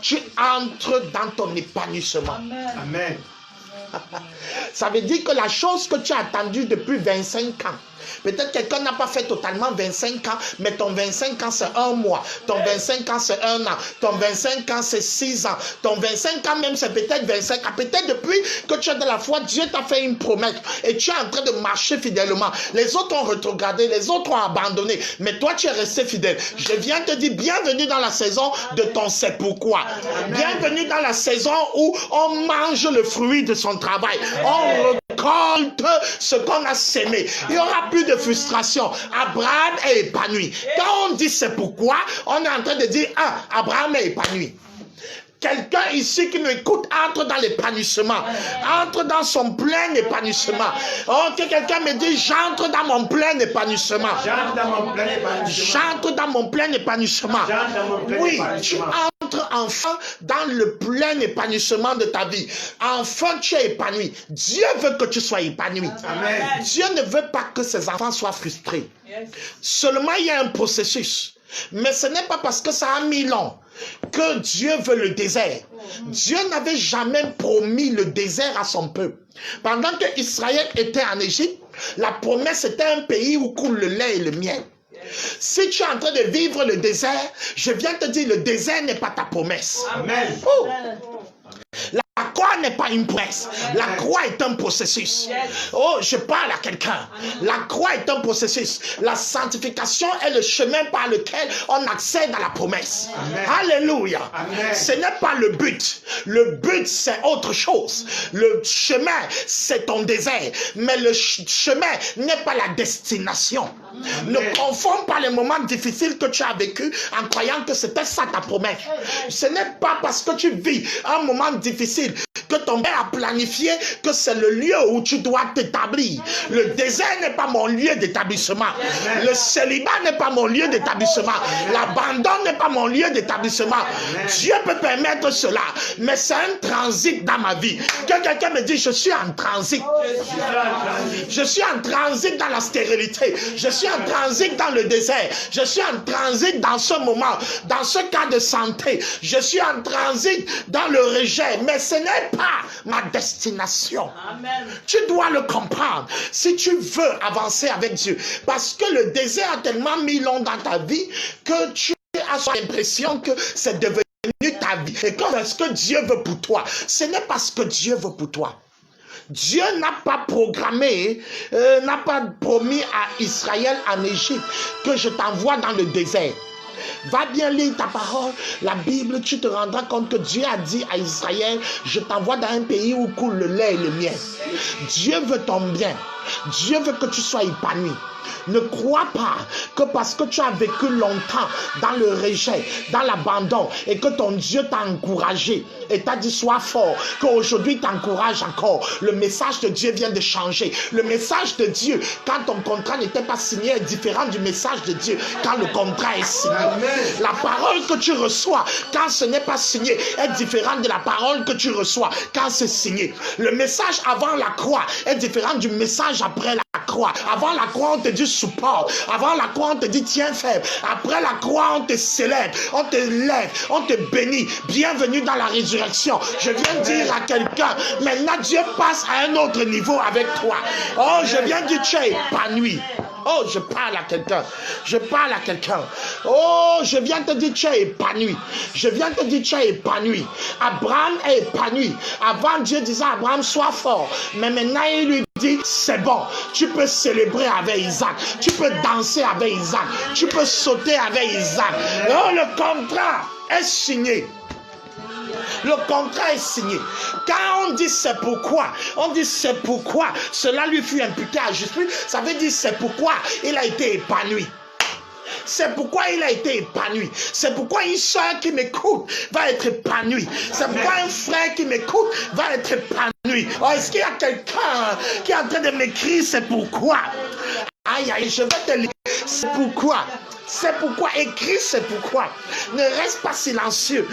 tu entres dans ton épanouissement. Amen. Ça veut dire que la chose que tu as attendue depuis 25 ans, peut-être quelqu'un n'a pas fait totalement 25 ans, mais ton 25 ans c'est 1 mois, ton 25 ans c'est 1 an, ton 25 ans c'est 6 ans, ton 25 ans même c'est peut-être 25 ans. Peut-être depuis que tu es dans la foi, Dieu t'a fait une promesse et tu es en train de marcher fidèlement. Les autres ont rétrogradé, les autres ont abandonné, mais toi tu es resté fidèle. Je viens te dire bienvenue dans la saison de ton c'est pourquoi. Bienvenue dans la saison où on mange le fruit de son travail. On récolte ce qu'on a sémé. Il n'y aura plus de frustration. Abraham est épanoui. Quand on dit c'est pourquoi, on est en train de dire Abraham est épanoui. Quelqu'un ici qui m'écoute entre dans l'épanouissement, entre dans son plein épanouissement. Oh, que quelqu'un me dit j'entre dans mon plein épanouissement. J'entre dans mon plein épanouissement. J'entre dans mon plein épanouissement. Oui, tu entres enfin dans le plein épanouissement de ta vie. Enfin, tu es épanoui. Dieu veut que tu sois épanoui. Amen. Dieu ne veut pas que ses enfants soient frustrés. Yes. Seulement, il y a un processus. Mais ce n'est pas parce que ça a mis long que Dieu veut le désert. Dieu n'avait jamais promis le désert à son peuple. Pendant que Israël était en Égypte, la promesse était un pays où coule le lait et le miel. Si tu es en train de vivre le désert, je viens te dire, le désert n'est pas ta promesse. Amen. Oh. La croix n'est pas une promesse. La croix est un processus. Oh, je parle à quelqu'un. La croix est un processus. La sanctification est le chemin par lequel on accède à la promesse. Amen. Alléluia. Amen. Ce n'est pas le but. Le but, c'est autre chose. Le chemin, c'est ton désert. Mais le chemin n'est pas la destination. Amen. Ne confonds pas les moments difficiles que tu as vécu en croyant que c'était ça ta promesse. Ce n'est pas parce que tu vis un moment difficile que ton père a planifié que c'est le lieu où tu dois t'établir. Le désert n'est pas mon lieu d'établissement. Le célibat n'est pas mon lieu d'établissement. L'abandon n'est pas mon lieu d'établissement. Dieu peut permettre cela, mais c'est un transit dans ma vie. Que quelqu'un me dit, je suis en transit. Je suis en transit dans la stérilité. Je suis en transit dans le désert. Je suis en transit dans ce moment, dans ce cas de santé. Je suis en transit dans le rejet, mais ce n'est pas ma destination. Amen. Tu dois le comprendre si tu veux avancer avec Dieu, parce que le désert a tellement mis long dans ta vie que tu as l'impression que c'est devenu ta vie. Et qu'est-ce que Dieu veut pour toi? Ce n'est pas ce que Dieu veut pour toi. Dieu n'a pas programmé, n'a pas promis à Israël en Égypte que je t'envoie dans le désert. Va bien lire ta parole, la Bible, tu te rendras compte que Dieu a dit à Israël, je t'envoie dans un pays où coule le lait et le miel. Dieu veut ton bien. Dieu veut que tu sois épanoui. Ne crois pas que parce que tu as vécu longtemps dans le rejet, dans l'abandon, et que ton Dieu t'a encouragé et t'a dit sois fort, qu'aujourd'hui t'encourage encore. Le message de Dieu vient de changer. Le message de Dieu, quand ton contrat n'était pas signé, est différent du message de Dieu quand le contrat est signé. La parole que tu reçois quand ce n'est pas signé est différente de la parole que tu reçois quand c'est signé. Le message avant la croix est différent du message après la croix. croix. Avant la croix, on te dit support. Avant la croix, on te dit tiens faible. Après la croix, on te célèbre, on te lève, on te bénit. Bienvenue dans la résurrection. Je viens dire à quelqu'un, maintenant Dieu passe à un autre niveau avec toi. Oh, je viens dire tu es épanoui. Oh, je parle à quelqu'un. Je parle à quelqu'un. Oh, je viens te dire tu es épanoui. Je viens te dire tu es épanoui. Abraham est épanoui. Avant, Dieu disait à Abraham, sois fort. Mais maintenant, il lui dit, c'est bon. Tu peux célébrer avec Isaac. Tu peux danser avec Isaac. Tu peux sauter avec Isaac. Oh, le contrat est signé. Le contrat est signé. Quand on dit c'est pourquoi, on dit c'est pourquoi cela lui fut imputé à justice, ça veut dire c'est pourquoi il a été épanoui. C'est pourquoi il a été épanoui. C'est pourquoi une soeur qui m'écoute va être épanouie. C'est pourquoi un frère qui m'écoute va être épanoui. Oh, est-ce qu'il y a quelqu'un qui est en train de m'écrire c'est pourquoi? Aïe, aïe, je vais te lire. C'est pourquoi. C'est pourquoi. Écris c'est pourquoi. Ne reste pas silencieux.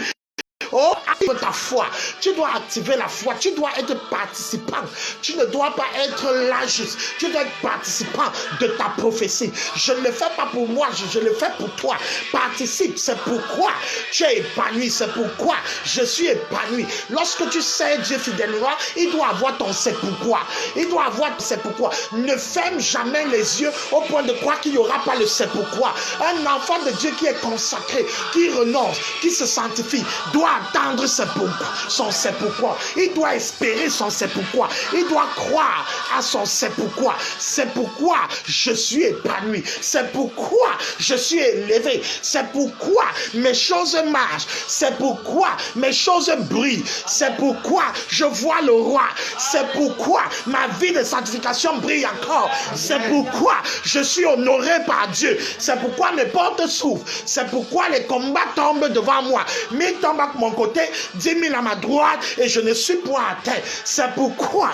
Oh, active ta foi. Tu dois activer la foi. Tu dois être participant. Tu ne dois pas être là juste. Tu dois être participant de ta prophétie. Je ne le fais pas pour moi, je le fais pour toi. Participe. C'est pourquoi tu es épanoui. C'est pourquoi je suis épanoui. Lorsque tu sais Dieu fidèlement, il doit avoir ton c'est pourquoi. Il doit avoir c'est pourquoi. Ne ferme jamais les yeux au point de croire qu'il n'y aura pas le c'est pourquoi. Un enfant de Dieu qui est consacré, qui renonce, qui se sanctifie, doit attendre son c'est pourquoi. Il doit espérer son c'est pourquoi. Il doit croire à son c'est pourquoi. C'est pourquoi je suis épanoui. C'est pourquoi je suis élevé. C'est pourquoi mes choses marchent. C'est pourquoi mes choses brillent. C'est pourquoi je vois le roi. C'est pourquoi ma vie de sanctification brille encore. C'est pourquoi je suis honoré par Dieu. C'est pourquoi mes portes s'ouvrent. C'est pourquoi les combats tombent devant moi. 1000 tombent à mon côté, 10 000 à ma droite et je ne suis point à terre. C'est pourquoi,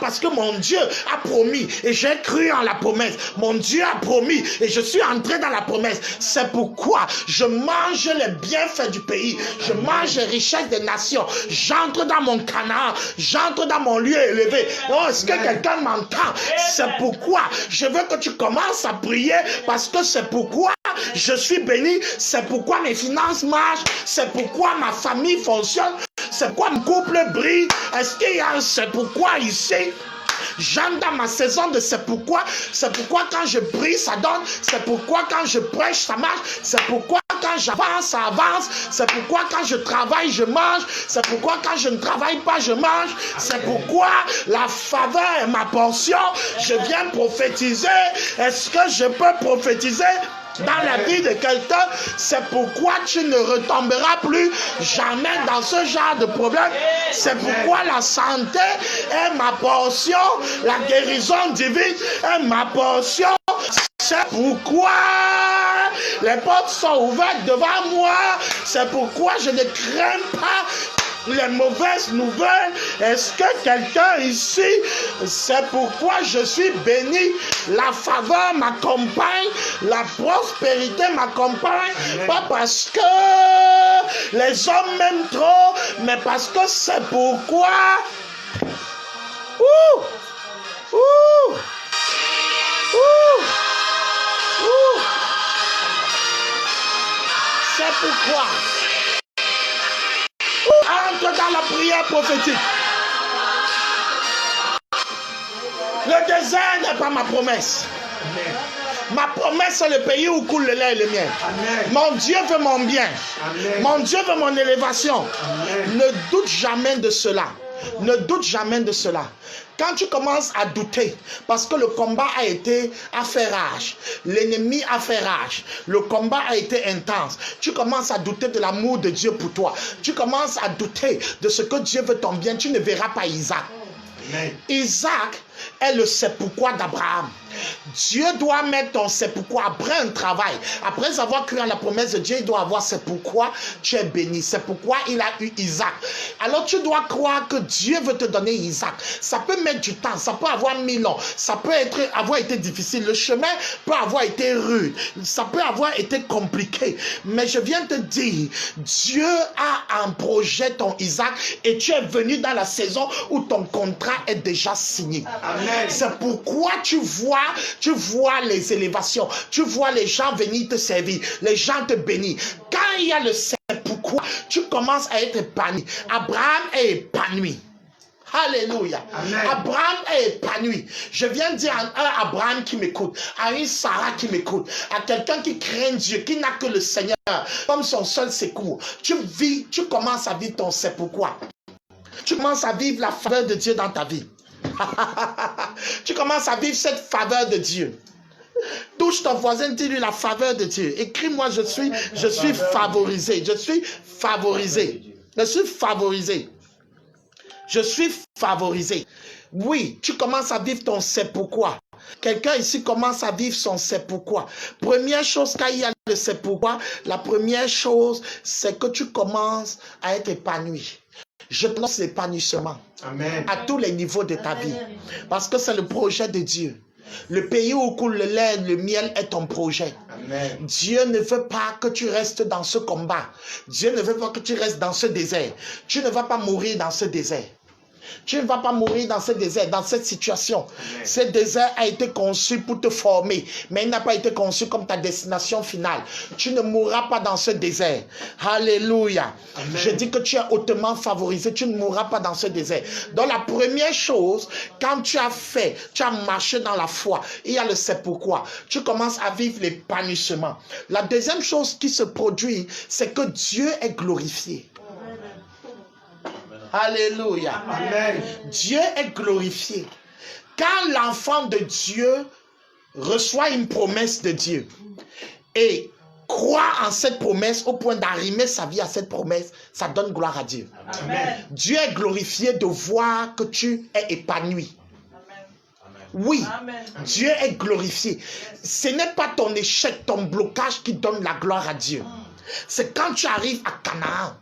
parce que mon Dieu a promis et j'ai cru en la promesse. Mon Dieu a promis et je suis entré dans la promesse. C'est pourquoi je mange les bienfaits du pays. Je mange les richesses des nations. J'entre dans mon Canaan. J'entre dans mon lieu élevé. Oh, est-ce que quelqu'un m'entend? C'est pourquoi je veux que tu commences à prier parce que c'est pourquoi je suis béni. C'est pourquoi mes finances marchent. C'est pourquoi ma famille fonctionne. C'est pourquoi mon couple brille. Est-ce qu'il y a un c'est pourquoi ici? J'entre dans ma saison de c'est pourquoi. C'est pourquoi quand je prie, ça donne. C'est pourquoi quand je prêche, ça marche. C'est pourquoi quand j'avance, ça avance. C'est pourquoi quand je travaille, je mange. C'est pourquoi quand je ne travaille pas, je mange. C'est pourquoi la faveur est ma portion. Je viens prophétiser. Est-ce que je peux prophétiser dans la vie de quelqu'un? C'est pourquoi tu ne retomberas plus jamais dans ce genre de problème. C'est pourquoi la santé est ma portion, la guérison divine est ma portion. C'est pourquoi les portes sont ouvertes devant moi. C'est pourquoi je ne crains pas les mauvaises nouvelles. Est-ce que quelqu'un ici, c'est pourquoi je suis béni, la faveur m'accompagne, la prospérité m'accompagne, pas parce que les hommes m'aiment trop, mais parce que c'est pourquoi c'est pourquoi entre dans la prière prophétique. Le désert n'est pas ma promesse. Amen. Ma promesse, c'est le pays où coule le lait et le miel. Amen. Mon Dieu veut mon bien. Amen. Mon Dieu veut mon élévation. Amen. Ne doute jamais de cela. Ne doute jamais de cela. Quand tu commences à douter, parce que le combat a fait rage, l'ennemi a fait rage, le combat a été intense, tu commences à douter de l'amour de Dieu pour toi, tu commences à douter de ce que Dieu veut ton bien, tu ne verras pas Isaac. Amen. Isaac est le c'est pourquoi d'Abraham. Dieu doit mettre ton c'est pourquoi après un travail. Après avoir cru en la promesse de Dieu, il doit avoir c'est pourquoi tu es béni. C'est pourquoi il a eu Isaac. Alors tu dois croire que Dieu veut te donner Isaac. Ça peut mettre du temps, ça peut avoir 1000 ans, ça peut avoir été difficile. Le chemin peut avoir été rude, ça peut avoir été compliqué. Mais je viens te dire, Dieu a un projet, ton Isaac, et tu es venu dans la saison où ton contrat est déjà signé. Amen. C'est pourquoi tu vois les élévations, tu vois les gens venir te servir, les gens te bénir. Quand il y a le c'est pourquoi, tu commences à être épanoui. Abraham est épanoui. Alléluia. Amen. Abraham est épanoui. Je viens de dire à un Abraham qui m'écoute, à une Sarah qui m'écoute, à quelqu'un qui craint Dieu, qui n'a que le Seigneur comme son seul secours. Tu commences à vivre ton c'est pourquoi. Tu commences à vivre la faveur de Dieu dans ta vie. Tu commences à vivre cette faveur de Dieu. Touche ton voisin, dis-lui la faveur de Dieu. Écris-moi, je suis favorisé. Je suis favorisé. Je suis favorisé. Je suis favorisé. Oui, tu commences à vivre ton c'est pourquoi. Quelqu'un ici commence à vivre son c'est pourquoi. Première chose, quand il y a le c'est pourquoi, la première chose, c'est que tu commences à être épanoui. Je te lance l'épanouissement à tous les niveaux de ta vie. Parce que c'est le projet de Dieu. Le pays où coule le lait, le miel est ton projet. Amen. Dieu ne veut pas que tu restes dans ce combat. Dieu ne veut pas que tu restes dans ce désert. Tu ne vas pas mourir dans ce désert. Tu ne vas pas mourir dans ce désert, dans cette situation. Amen. Ce désert a été conçu pour te former, mais il n'a pas été conçu comme ta destination finale. Tu ne mourras pas dans ce désert. Alléluia. Amen. Je dis que tu es hautement favorisé, tu ne mourras pas dans ce désert. Donc la première chose, quand tu as marché dans la foi, il y a le c'est pourquoi. Tu commences à vivre l'épanouissement. La deuxième chose qui se produit, c'est que Dieu est glorifié. Alléluia. Amen. Dieu est glorifié. Quand l'enfant de Dieu reçoit une promesse de Dieu et croit en cette promesse au point d'arrimer sa vie à cette promesse, ça donne gloire à Dieu. Amen. Dieu est glorifié de voir que tu es épanoui. Oui, Amen. Dieu est glorifié. Ce n'est pas ton échec, ton blocage qui donne la gloire à Dieu. C'est quand tu arrives à Canaan.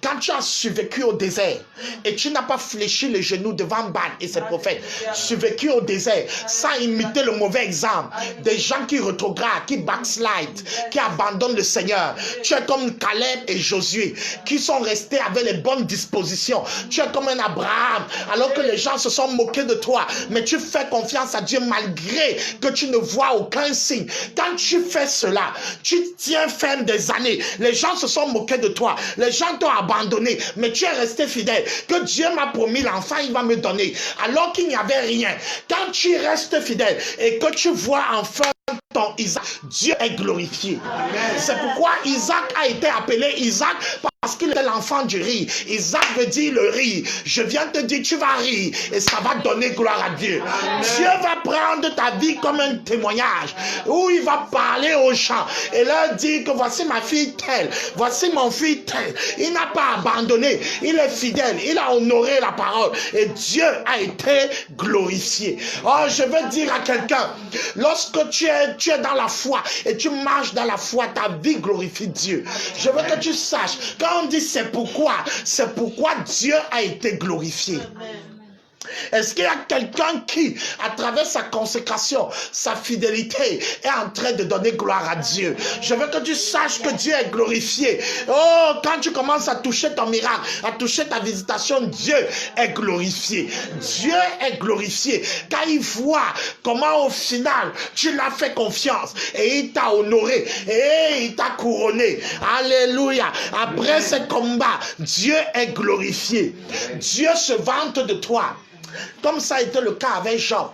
Quand tu as survécu au désert et tu n'as pas fléchi les genoux devant Baal et ses prophètes, survécu au désert sans imiter le mauvais exemple des gens qui rétrogradent, qui backslide, qui abandonnent le Seigneur. Tu es comme Caleb et Josué qui sont restés avec les bonnes dispositions. Tu es comme un Abraham alors que les gens se sont moqués de toi, mais tu fais confiance à Dieu malgré que tu ne vois aucun signe. Quand tu fais cela, tu tiens ferme des années. Les gens se sont moqués de toi. Les gens t'ont abandonné, mais tu es resté fidèle. Que Dieu m'a promis l'enfant, il va me donner. Alors qu'il n'y avait rien. Quand tu restes fidèle et que tu vois enfin ton Isaac, Dieu est glorifié. C'est pourquoi Isaac a été appelé Isaac, parce qu'il était l'enfant du riz. Isaac veut dire le riz. Je viens te dire, tu vas rire et ça va donner gloire à Dieu. Amen. Dieu va prendre ta vie comme un témoignage où il va parler aux gens et leur dire que voici ma fille telle, voici mon fils tel. Il n'a pas abandonné, il est fidèle, il a honoré la parole et Dieu a été glorifié. Oh, je veux dire à quelqu'un, lorsque tu es dans la foi et tu marches dans la foi, ta vie glorifie Dieu. Je veux que tu saches, quand on dit c'est pourquoi Dieu a été glorifié. Est-ce qu'il y a quelqu'un qui, à travers sa consécration, sa fidélité, est en train de donner gloire à Dieu? Je veux que tu saches que Dieu est glorifié. Oh, quand tu commences à toucher ton miracle, à toucher ta visitation, Dieu est glorifié. Dieu est glorifié. Quand il voit comment au final, tu l'as fait confiance et il t'a honoré et il t'a couronné. Alléluia. Après ce combat, Dieu est glorifié. Dieu se vante de toi. Comme ça a été le cas avec Job.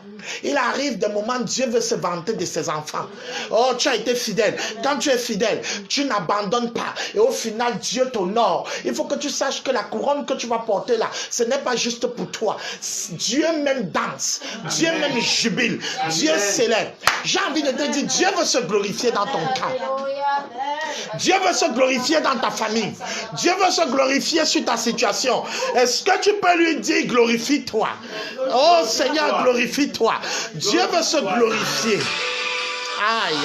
Il arrive des moments où Dieu veut se vanter de ses enfants. Oh, tu as été fidèle. Quand tu es fidèle, tu n'abandonnes pas. Et au final, Dieu t'honore. Il faut que tu saches que la couronne que tu vas porter là, ce n'est pas juste pour toi. Dieu même danse. Dieu même jubile. Dieu célèbre. J'ai envie de te dire, Dieu veut se glorifier dans ton cas. Dieu veut se glorifier dans ta famille. Dieu veut se glorifier sur ta situation. Est-ce que tu peux lui dire, glorifie-toi? Oh Seigneur, glorifie-toi. Dieu veut se glorifier. Aïe,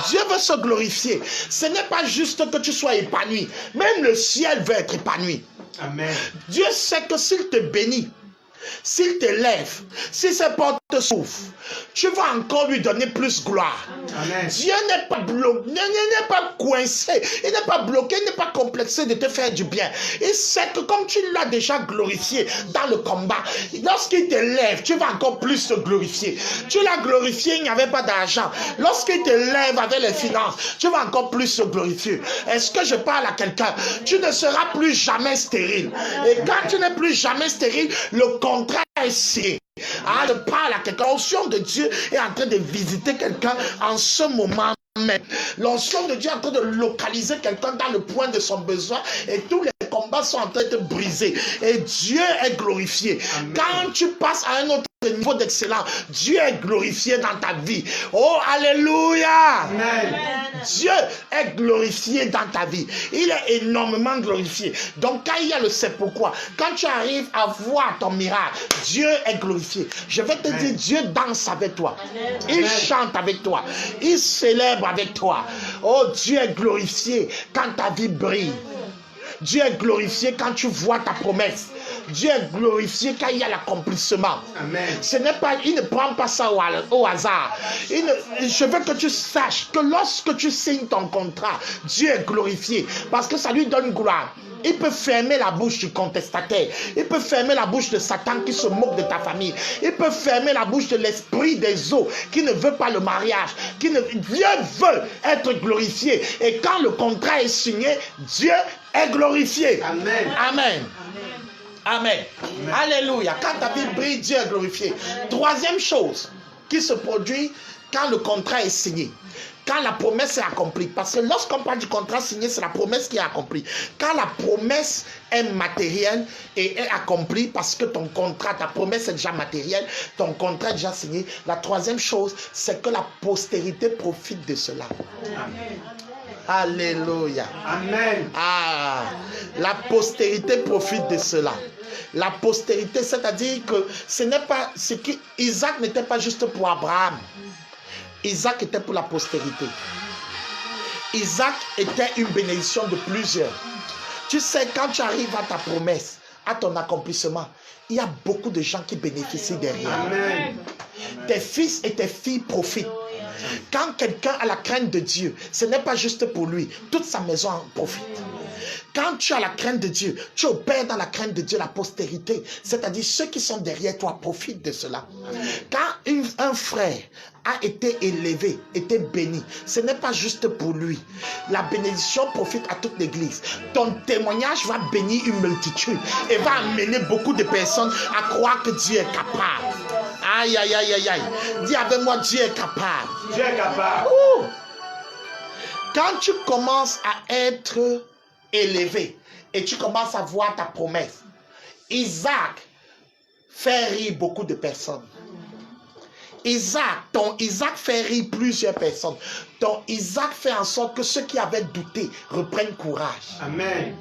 Dieu veut se glorifier. Ce n'est pas juste que tu sois épanoui. Même le ciel veut être épanoui. Amen. Dieu sait que s'il te bénit, s'il t'élève, si ses portes s'ouvrent, tu vas encore lui donner plus gloire. Amen. Dieu n'est pas bloqué, n'est pas coincé, il n'est pas bloqué, il n'est pas complexé de te faire du bien. Il sait que comme tu l'as déjà glorifié dans le combat, lorsqu'il t'élève, tu vas encore plus te glorifier. Tu l'as glorifié, il n'y avait pas d'argent. Lorsqu'il t'élève avec les finances, tu vas encore plus te glorifier. Est-ce que je parle à quelqu'un? Tu ne seras plus jamais stérile. Et quand tu n'es plus jamais stérile, le contrat est signé. Ah, je parle à quelqu'un. L'onction de Dieu est en train de visiter quelqu'un en ce moment même. L'onction de Dieu est en train de localiser quelqu'un dans le point de son besoin et tous les combats sont en train de briser. Et Dieu est glorifié. Amen. Quand tu passes à un autre niveau d'excellence, Dieu est glorifié dans ta vie. Oh, alléluia. Amen. Dieu est glorifié dans ta vie. Il est énormément glorifié. Donc quand il y a le c'est pourquoi, quand tu arrives à voir ton miracle, Dieu est glorifié. Je vais te dire, Dieu danse avec toi. Il chante avec toi. Il célèbre avec toi. Oh, Dieu est glorifié quand ta vie brille. Dieu est glorifié quand tu vois ta promesse. Dieu est glorifié quand il y a l'accomplissement. Ce n'est pas, il ne prend pas ça au hasard. Je veux que tu saches que lorsque tu signes ton contrat, Dieu est glorifié parce que ça lui donne gloire. Il peut fermer la bouche du contestataire. Il peut fermer la bouche de Satan qui se moque de ta famille. Il peut fermer la bouche de l'esprit des eaux qui ne veut pas le mariage. Dieu veut être glorifié. Et quand le contrat est signé, Dieu est glorifié. Amen. Amen. Amen. Amen. Alléluia. Quand ta vie brille, Dieu est glorifié. Troisième chose qui se produit quand le contrat est signé. Quand la promesse est accomplie. Parce que lorsqu'on parle du contrat signé, c'est la promesse qui est accomplie. Quand la promesse est matérielle et est accomplie, parce que ton contrat, ta promesse est déjà matérielle, ton contrat est déjà signé. La troisième chose, c'est que la postérité profite de cela. Amen. Alléluia. Amen. Ah, la postérité profite de cela. La postérité, c'est-à-dire que ce n'est pas ce qui Isaac n'était pas juste pour Abraham. Isaac était pour la postérité. Isaac était une bénédiction de plusieurs. Tu sais, quand tu arrives à ta promesse, à ton accomplissement, il y a beaucoup de gens qui bénéficient derrière. Amen. Tes fils et tes filles profitent. Quand quelqu'un a la crainte de Dieu, ce n'est pas juste pour lui, toute sa maison en profite. Quand tu as la crainte de Dieu, tu opères dans la crainte de Dieu la postérité, c'est-à-dire ceux qui sont derrière toi profitent de cela. Quand un frère a été élevé, été béni, ce n'est pas juste pour lui. La bénédiction profite à toute l'église. Ton témoignage va bénir une multitude et va amener beaucoup de personnes à croire que Dieu est capable. Aïe, aïe, aïe, aïe, aïe. Dis avec moi, Dieu est capable. Dieu est capable. Ouh. Quand tu commences à être élevé et tu commences à voir ta promesse, Isaac fait rire beaucoup de personnes. Ton Isaac fait rire plusieurs personnes. Ton Isaac fait en sorte que ceux qui avaient douté reprennent courage. Amen.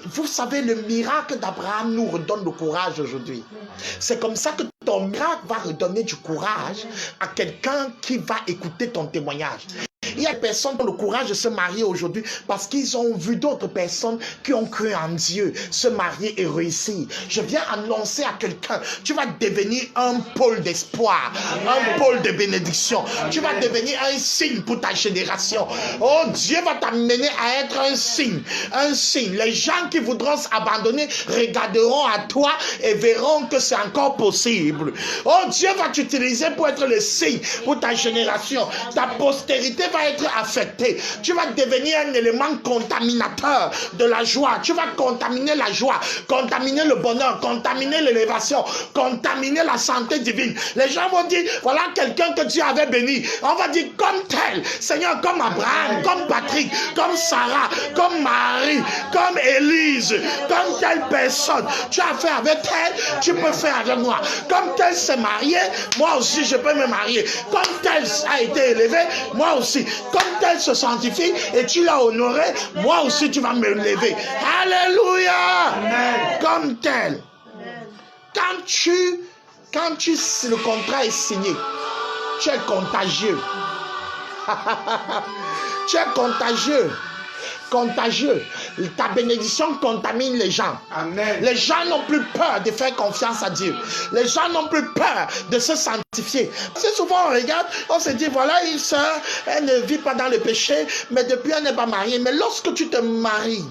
Vous savez, le miracle d'Abraham nous redonne le courage aujourd'hui. C'est comme ça que ton miracle va redonner du courage à quelqu'un qui va écouter ton témoignage. Il y a des personnes qui ont le courage de se marier aujourd'hui parce qu'ils ont vu d'autres personnes qui ont cru en Dieu se marier et réussir. Je viens annoncer à quelqu'un, tu vas devenir un pôle d'espoir, un pôle de bénédiction. Tu vas devenir un signe pour ta génération. Oh, Dieu va t'amener à être un signe, un signe. Les gens qui voudront s'abandonner regarderont à toi et verront que c'est encore possible. Oh, Dieu va t'utiliser pour être le signe pour ta génération. Ta postérité va être affecté. Tu vas devenir un élément contaminateur de la joie. Tu vas contaminer la joie, contaminer le bonheur, contaminer l'élévation, contaminer la santé divine. Les gens vont dire, voilà quelqu'un que Dieu avait béni. On va dire comme tel, Seigneur, comme Abraham, comme Patrick, comme Sarah, comme Marie, comme Élise, comme telle personne. Tu as fait avec elle, tu peux faire avec moi. Comme tel s'est marié, moi aussi je peux me marier. Comme tel a été élevé, moi aussi. Comme tel se sanctifie et tu l'as honoré, moi aussi tu vas me lever. Alléluia. Amen. Comme tel. Quand le contrat est signé, tu es contagieux. Tu es contagieux. contagieux. Ta bénédiction contamine les gens. Amen. Les gens n'ont plus peur de faire confiance à Dieu. Les gens n'ont plus peur de se sanctifier. C'est souvent on regarde, on se dit voilà une sœur, elle ne vit pas dans le péché, mais depuis elle n'est pas mariée. Mais lorsque tu te maries,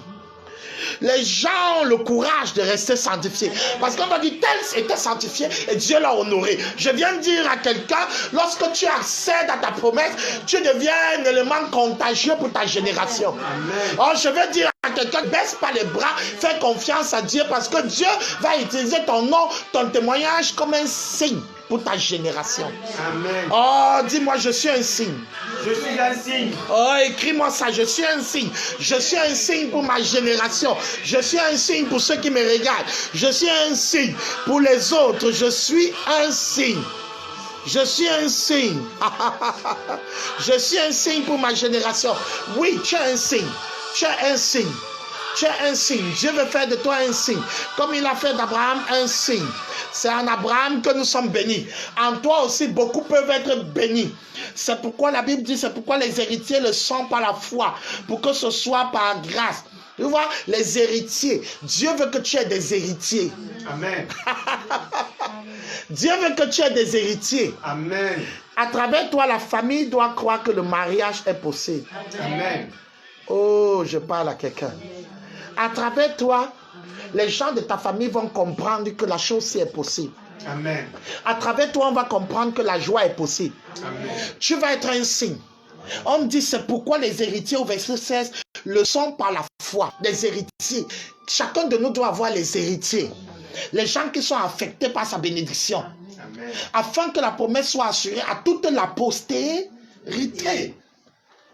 les gens ont le courage de rester sanctifiés. Parce qu'on va dire, tel était sanctifié et Dieu l'a honoré. Je viens de dire à quelqu'un, lorsque tu accèdes à ta promesse, tu deviens un élément contagieux pour ta génération. Amen. Oh, je veux dire à quelqu'un, baisse pas les bras, fais confiance à Dieu parce que Dieu va utiliser ton nom, ton témoignage comme un signe pour ta génération. Amen. Oh, dis-moi, je suis un signe. Je suis un signe. Oh, écris-moi ça, je suis un signe. Je suis un signe pour ma génération. Je suis un signe pour ceux qui me regardent. Je suis un signe pour les autres. Je suis un signe. Je suis un signe. Je suis un signe pour ma génération. Oui, tu es un signe. Tu es un signe. Tu es un signe. Dieu veut faire de toi un signe. Comme il a fait d'Abraham un signe. C'est en Abraham que nous sommes bénis. En toi aussi, beaucoup peuvent être bénis. C'est pourquoi la Bible dit, c'est pourquoi les héritiers le sont par la foi. Pour que ce soit par grâce. Tu vois, les héritiers. Dieu veut que tu aies des héritiers. Amen. Dieu veut que tu aies des héritiers. Amen. À travers toi, la famille doit croire que le mariage est possible. Amen. Oh, je parle à quelqu'un. À travers toi, les gens de ta famille vont comprendre que la chose est possible. Amen. À travers toi, on va comprendre que la joie est possible. Amen. Tu vas être un signe. On dit, c'est pourquoi les héritiers au verset 16 le sont par la foi. Les héritiers. Chacun de nous doit avoir les héritiers. Les gens qui sont affectés par sa bénédiction. Amen. Afin que la promesse soit assurée à toute la postérité.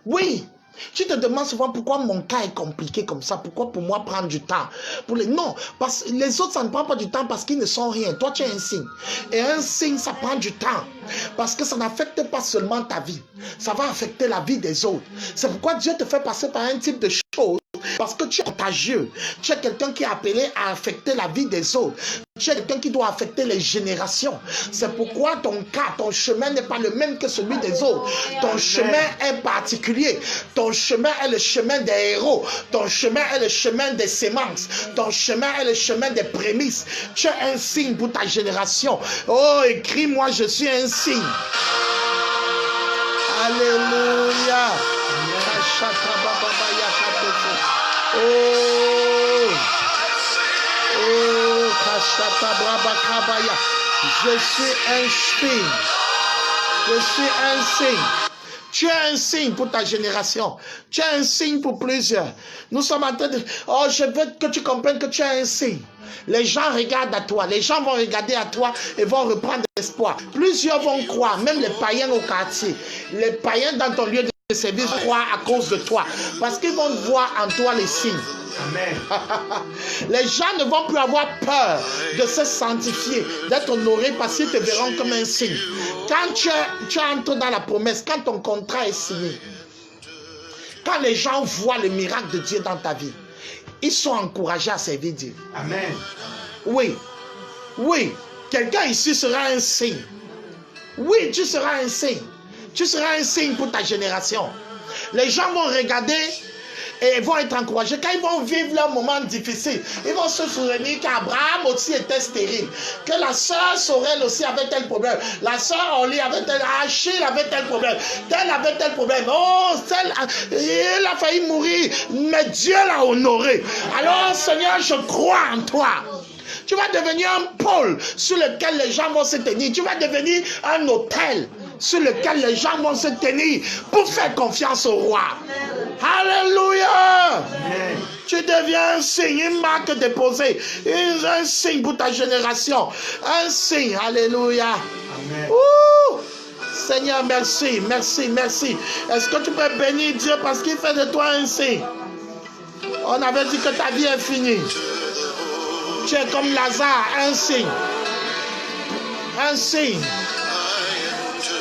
Oui. Tu te demandes souvent pourquoi mon cas est compliqué comme ça, pourquoi pour moi prendre du temps. Non, parce que les autres ça ne prend pas du temps parce qu'ils ne sont rien. Toi tu es un signe. Et un signe ça prend du temps. Parce que ça n'affecte pas seulement ta vie. Ça va affecter la vie des autres. C'est pourquoi Dieu te fait passer par un type de choses. Parce que tu es contagieux. Tu es quelqu'un qui est appelé à affecter la vie des autres. Tu es quelqu'un qui doit affecter les générations. C'est pourquoi ton cas, ton chemin n'est pas le même que celui des autres. Ton chemin est particulier. Ton chemin est le chemin des héros. Ton chemin est le chemin des sémences. Ton chemin est le chemin des prémices. Tu es un signe pour ta génération. Oh, écris-moi, je suis un signe. Alléluia. Oh, oh, je suis un signe. Je suis un signe. Tu es un signe pour ta génération. Tu es un signe pour plusieurs. Nous sommes en train de... Oh, je veux que tu comprennes que tu es un signe. Les gens regardent à toi. Les gens vont regarder à toi et vont reprendre l'espoir. Plusieurs vont croire, même les païens au quartier. Les païens dans ton lieu de service croient à cause de toi. Parce qu'ils vont voir en toi les signes. Amen. Les gens ne vont plus avoir peur de se sanctifier, d'être honorés parce qu'ils te verront comme un signe. Quand tu entres dans la promesse, quand ton contrat est signé, quand les gens voient le miracle de Dieu dans ta vie, ils sont encouragés à servir Dieu. Amen. Oui, oui, quelqu'un ici sera un signe. Oui, tu seras un signe. Tu seras un signe pour ta génération. Les gens vont regarder et vont être encouragés. Quand ils vont vivre leurs moments difficiles, ils vont se souvenir qu'Abraham aussi était stérile. Que la sœur Sorel aussi avait tel problème. La sœur Oli avait tel... Achille avait tel problème. Tel avait tel problème. Oh, il a failli mourir. Mais Dieu l'a honoré. Alors, Seigneur, je crois en toi. Tu vas devenir un pôle sur lequel les gens vont se tenir. Tu vas devenir un hôtel sur lequel les gens vont se tenir pour faire confiance au roi. Alléluia. Amen. Tu deviens un signe, une marque déposée, un signe pour ta génération. Un signe. Alléluia. Amen. Ouh. Seigneur, merci, merci, merci. Est-ce que tu peux bénir Dieu parce qu'il fait de toi un signe? On avait dit que ta vie est finie. Tu es comme Lazare, un signe. Un signe.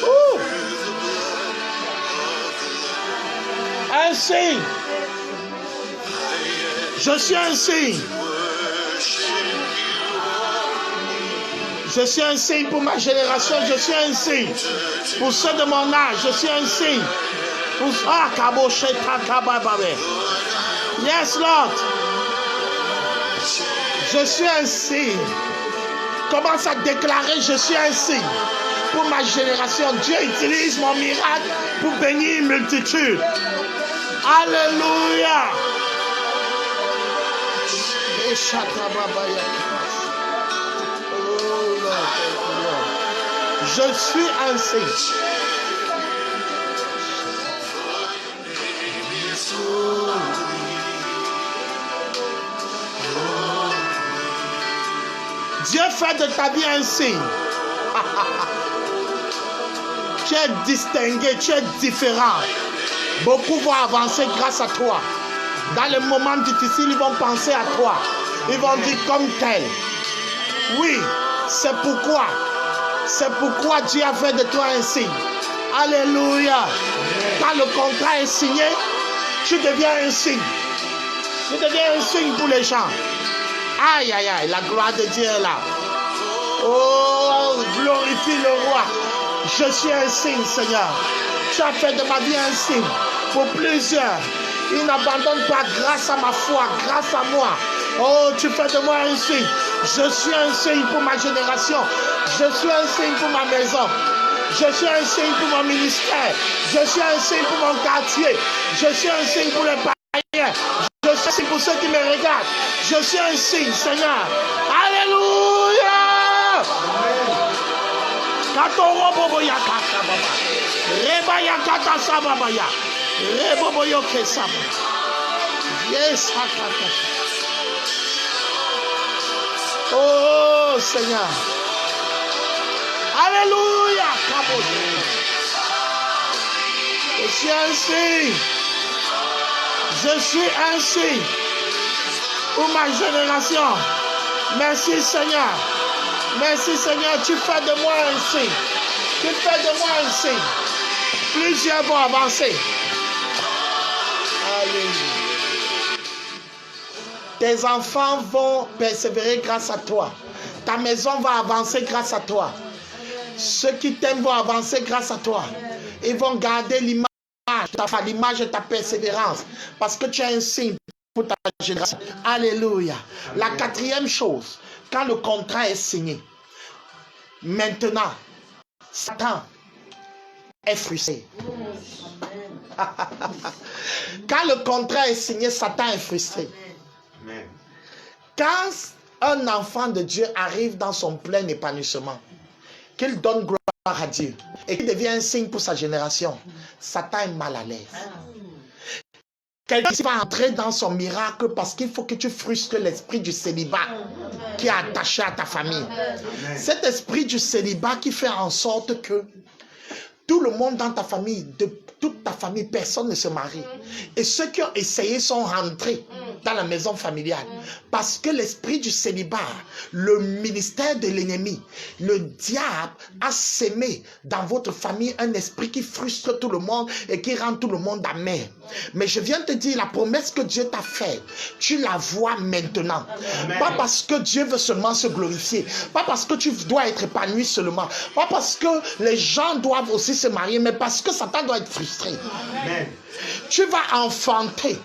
Ouh. Un signe. Je suis un signe. Je suis un signe pour ma génération. Je suis un signe. Pour ceux de mon âge, je suis un signe. Pour... Ah, Yes, Lord. Je suis un signe. Commence à déclarer, je suis un signe. Pour ma génération, Dieu utilise mon miracle pour bénir une multitude. Alléluia. Je suis un signe. Dieu fait de ta vie un signe. Tu es distingué, tu es différent. Beaucoup vont avancer grâce à toi. Dans les moments difficiles, ils vont penser à toi. Ils vont dire comme tel. Oui, c'est pourquoi Dieu a fait de toi un signe. Alléluia. Quand le contrat est signé, tu deviens un signe. Tu deviens un signe pour les gens. Aïe, aïe, aïe, la gloire de Dieu est là. Oh, glorifie le roi. Je suis un signe, Seigneur. Tu as fait de ma vie un signe pour plusieurs. Ils n'abandonnent pas grâce à ma foi, grâce à moi. Oh, tu fais de moi un signe. Je suis un signe pour ma génération. Je suis un signe pour ma maison. Je suis un signe pour mon ministère. Je suis un signe pour mon quartier. Je suis un signe pour les païens. Je suis un signe pour ceux qui me regardent. Je suis un signe, Seigneur. Alléluia. Yes, oh Seigneur. Alléluia. Je suis un signe. Je suis un signe pour ma génération. Merci Seigneur. Merci Seigneur. Tu fais de moi un signe. Tu fais de moi un signe. Plusieurs vont avancer. Alléluia. Tes enfants vont persévérer grâce à toi. Ta maison va avancer grâce à toi. Ceux qui t'aiment vont avancer grâce à toi. Ils vont garder l'image de ta persévérance. Parce que tu as un signe pour ta génération. Alléluia. La quatrième chose, quand le contrat est signé, maintenant, Satan est frustré. Quand le contrat est signé, Satan est frustré. Quand un enfant de Dieu arrive dans son plein épanouissement, qu'il donne gloire à Dieu et qu'il devient un signe pour sa génération, Satan est mal à l'aise. Quelqu'un va entrer dans son miracle parce qu'il faut que tu frustres l'esprit du célibat qui est attaché à ta famille. Cet esprit du célibat qui fait en sorte que tout le monde dans ta famille, de toute ta famille, personne ne se marie. Et ceux qui ont essayé sont rentrés dans la maison familiale. Parce que l'esprit du célibat, le ministère de l'ennemi, le diable a sémé dans votre famille un esprit qui frustre tout le monde et qui rend tout le monde amer. Mais je viens te dire, la promesse que Dieu t'a faite, tu la vois maintenant. Amen. Pas parce que Dieu veut seulement se glorifier, pas parce que tu dois être épanoui seulement, pas parce que les gens doivent aussi se marier, mais parce que Satan doit être frustré. Amen. Tu vas enfanter.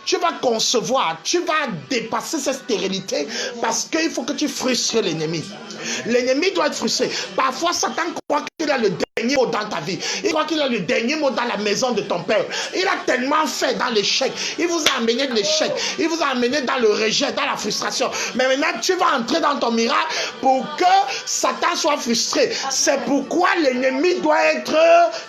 Tu vas concevoir, tu vas dépasser cette stérilité parce qu'il faut que tu frustres l'ennemi. L'ennemi doit être frustré. Parfois, Satan croit qu'il a le dernier mot dans ta vie. Il croit qu'il a le dernier mot dans la maison de ton père. Il a tellement fait dans l'échec. Il vous a amené dans l'échec. Il vous a amené dans le rejet, dans la frustration. Mais maintenant, tu vas entrer dans ton miracle pour que Satan soit frustré. C'est pourquoi l'ennemi doit être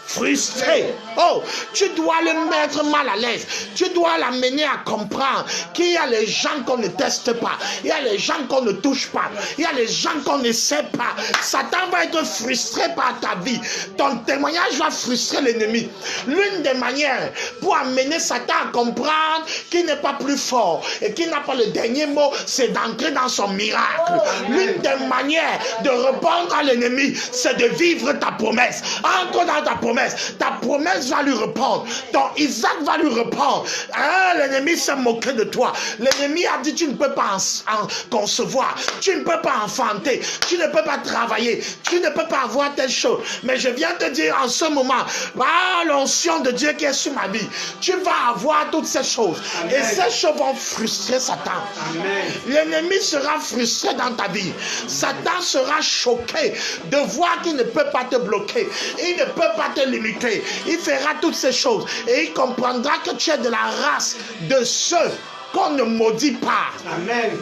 frustré. Oh, tu dois le mettre mal à l'aise. Tu dois l'amener à comprendre qu'il y a les gens qu'on ne teste pas. Il y a les gens qu'on ne touche pas. Il y a les gens qu'on ne sait pas. Satan va être frustré par ta vie. Ton témoignage va frustrer l'ennemi. L'une des manières pour amener Satan à comprendre qu'il n'est pas plus fort et qu'il n'a pas le dernier mot, c'est d'entrer dans son miracle. L'une des manières de répondre à l'ennemi, c'est de vivre ta promesse. Entre dans ta promesse va lui répondre. Ton Isaac va lui répondre. Ah, l'ennemi s'est moqué de toi. L'ennemi a dit tu ne peux pas en concevoir, tu ne peux pas enfanter, tu ne peux pas travailler, tu ne peux pas avoir tes certaines choses. Mais je viens te dire en ce moment, par l'onction de Dieu qui est sur ma vie, tu vas avoir toutes ces choses. Amen. Et ces choses vont frustrer Satan. Amen. L'ennemi sera frustré dans ta vie. Satan sera choqué de voir qu'il ne peut pas te bloquer. Il ne peut pas te limiter. Il fera toutes ces choses. Et il comprendra que tu es de la race de ceux qu'on ne maudit pas. Amen.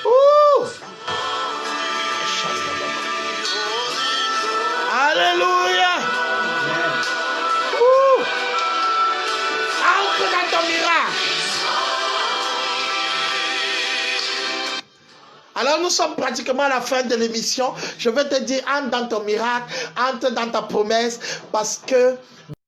Ouh. Alléluia. Ouh. Entre dans ton miracle. Alors nous sommes pratiquement à la fin de l'émission. Je vais te dire, entre dans ton miracle, entre dans ta promesse, parce que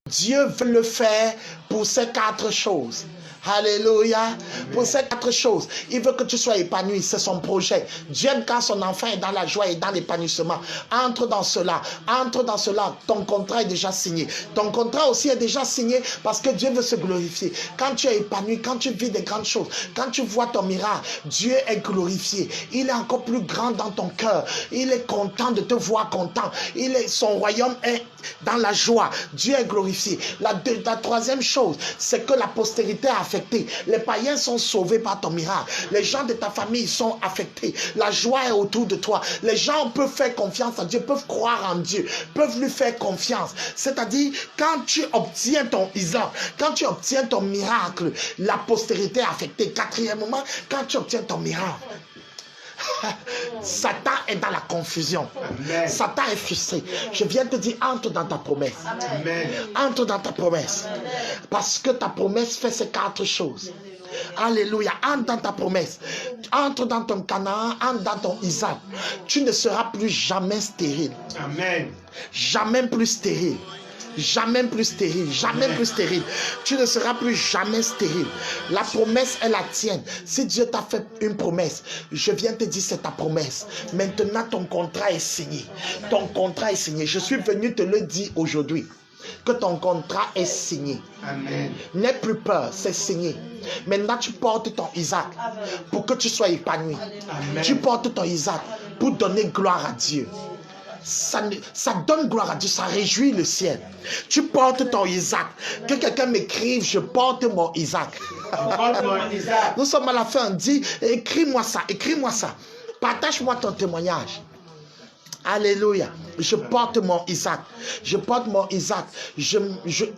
Dieu veut le faire pour ces 4 choses. Alléluia. Pour ces 4 choses, il veut que tu sois épanoui. C'est son projet. Dieu aime quand son enfant est dans la joie et dans l'épanouissement. Entre dans cela. Entre dans cela. Ton contrat est déjà signé. Ton contrat aussi est déjà signé parce que Dieu veut se glorifier. Quand tu es épanoui, quand tu vis des grandes choses, quand tu vois ton miracle, Dieu est glorifié. Il est encore plus grand dans ton cœur. Il est content de te voir content. Son royaume est dans la joie. Dieu est glorifié. La 3e chose, c'est que la postérité est affectée. Les païens sont sauvés par ton miracle. Les gens de ta famille sont affectés. La joie est autour de toi. Les gens peuvent faire confiance en Dieu, peuvent croire en Dieu, peuvent lui faire confiance. C'est-à-dire, quand tu obtiens ton Isaac, quand tu obtiens ton miracle, la postérité est affectée. 4e, quand tu obtiens ton miracle, Satan est dans la confusion. Amen. Satan est frustré. Je viens te dire, entre dans ta promesse. Amen. Entre dans ta promesse. Parce que ta promesse fait ces 4 choses. Alléluia. Entre dans ta promesse. Entre dans ton Canaan. Entre dans ton Isaac. Tu ne seras plus jamais stérile. Amen. Jamais plus stérile. Jamais plus stérile, jamais plus stérile. Tu ne seras plus jamais stérile. La promesse est la tienne. Si Dieu t'a fait une promesse, je viens te dire c'est ta promesse. Maintenant ton contrat est signé. Ton contrat est signé. Je suis venu te le dire aujourd'hui. Que ton contrat est signé. Amen. N'aie plus peur, c'est signé. Maintenant tu portes ton Isaac pour que tu sois épanoui. Amen. Tu portes ton Isaac pour donner gloire à Dieu. Ça donne gloire à Dieu, ça réjouit le ciel. Tu portes ton Isaac. Que quelqu'un m'écrive, je porte mon Isaac. Nous sommes à la fin, on dit, écris-moi ça, écris-moi ça. Partage-moi ton témoignage. Alléluia. Je porte mon Isaac. Je porte mon Isaac.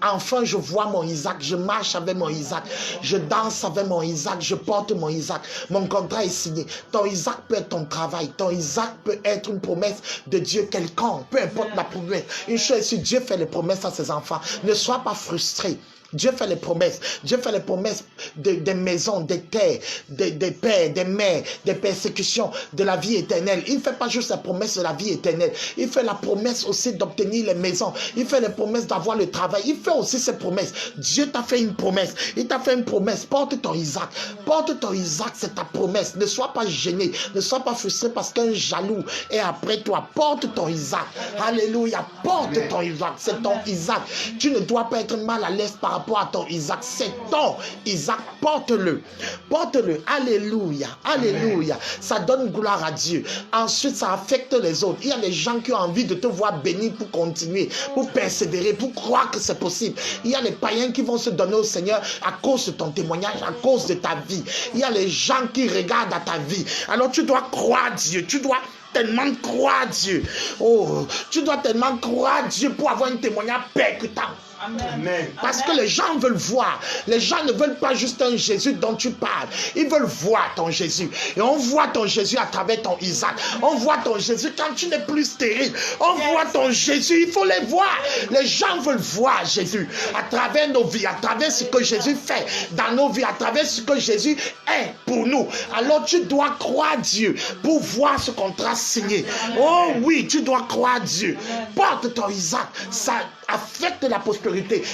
Enfin, je vois mon Isaac. Je marche avec mon Isaac. Je danse avec mon Isaac. Je porte mon Isaac. Mon contrat est signé. Ton Isaac peut être ton travail. Ton Isaac peut être une promesse de Dieu quelconque. Peu importe la promesse. Une chose, si Dieu fait les promesses à ses enfants, ne sois pas frustré. Dieu fait les promesses. Dieu fait les promesses des maisons, des terres, des pères, des mères, des persécutions, de la vie éternelle. Il ne fait pas juste la promesse de la vie éternelle. Il fait la promesse aussi d'obtenir les maisons. Il fait les promesses d'avoir le travail. Il fait aussi ses promesses. Dieu t'a fait une promesse. Il t'a fait une promesse. Porte ton Isaac. Porte ton Isaac, c'est ta promesse. Ne sois pas gêné. Ne sois pas frustré parce qu'un jaloux est après toi. Porte ton Isaac. Alléluia. Porte ton Isaac. C'est ton Isaac. Tu ne dois pas être mal à l'aise par rapport à ton Isaac. C'est ton Isaac. Porte-le. Porte-le. Alléluia. Alléluia. Ça donne gloire à Dieu. Ensuite, ça affecte les autres. Il y a des gens qui ont envie de te voir béni pour continuer, pour persévérer, pour croire que c'est possible. Il y a les païens qui vont se donner au Seigneur à cause de ton témoignage, à cause de ta vie. Il y a les gens qui regardent à ta vie. Alors tu dois croire Dieu. Tu dois tellement croire Dieu. Oh, tu dois tellement croire Dieu pour avoir un témoignage percutant. Amen. Parce que les gens veulent voir. Les gens ne veulent pas juste un Jésus dont tu parles. Ils veulent voir ton Jésus. Et on voit ton Jésus à travers ton Isaac. On voit ton Jésus quand tu n'es plus stérile. On voit ton Jésus. Il faut les voir. Les gens veulent voir Jésus à travers nos vies, à travers ce que Jésus fait dans nos vies, à travers ce que Jésus est pour nous. Alors tu dois croire Dieu pour voir ce contrat signé. Oh oui, tu dois croire Dieu. Porte ton Isaac. Ça affecte la prospérité.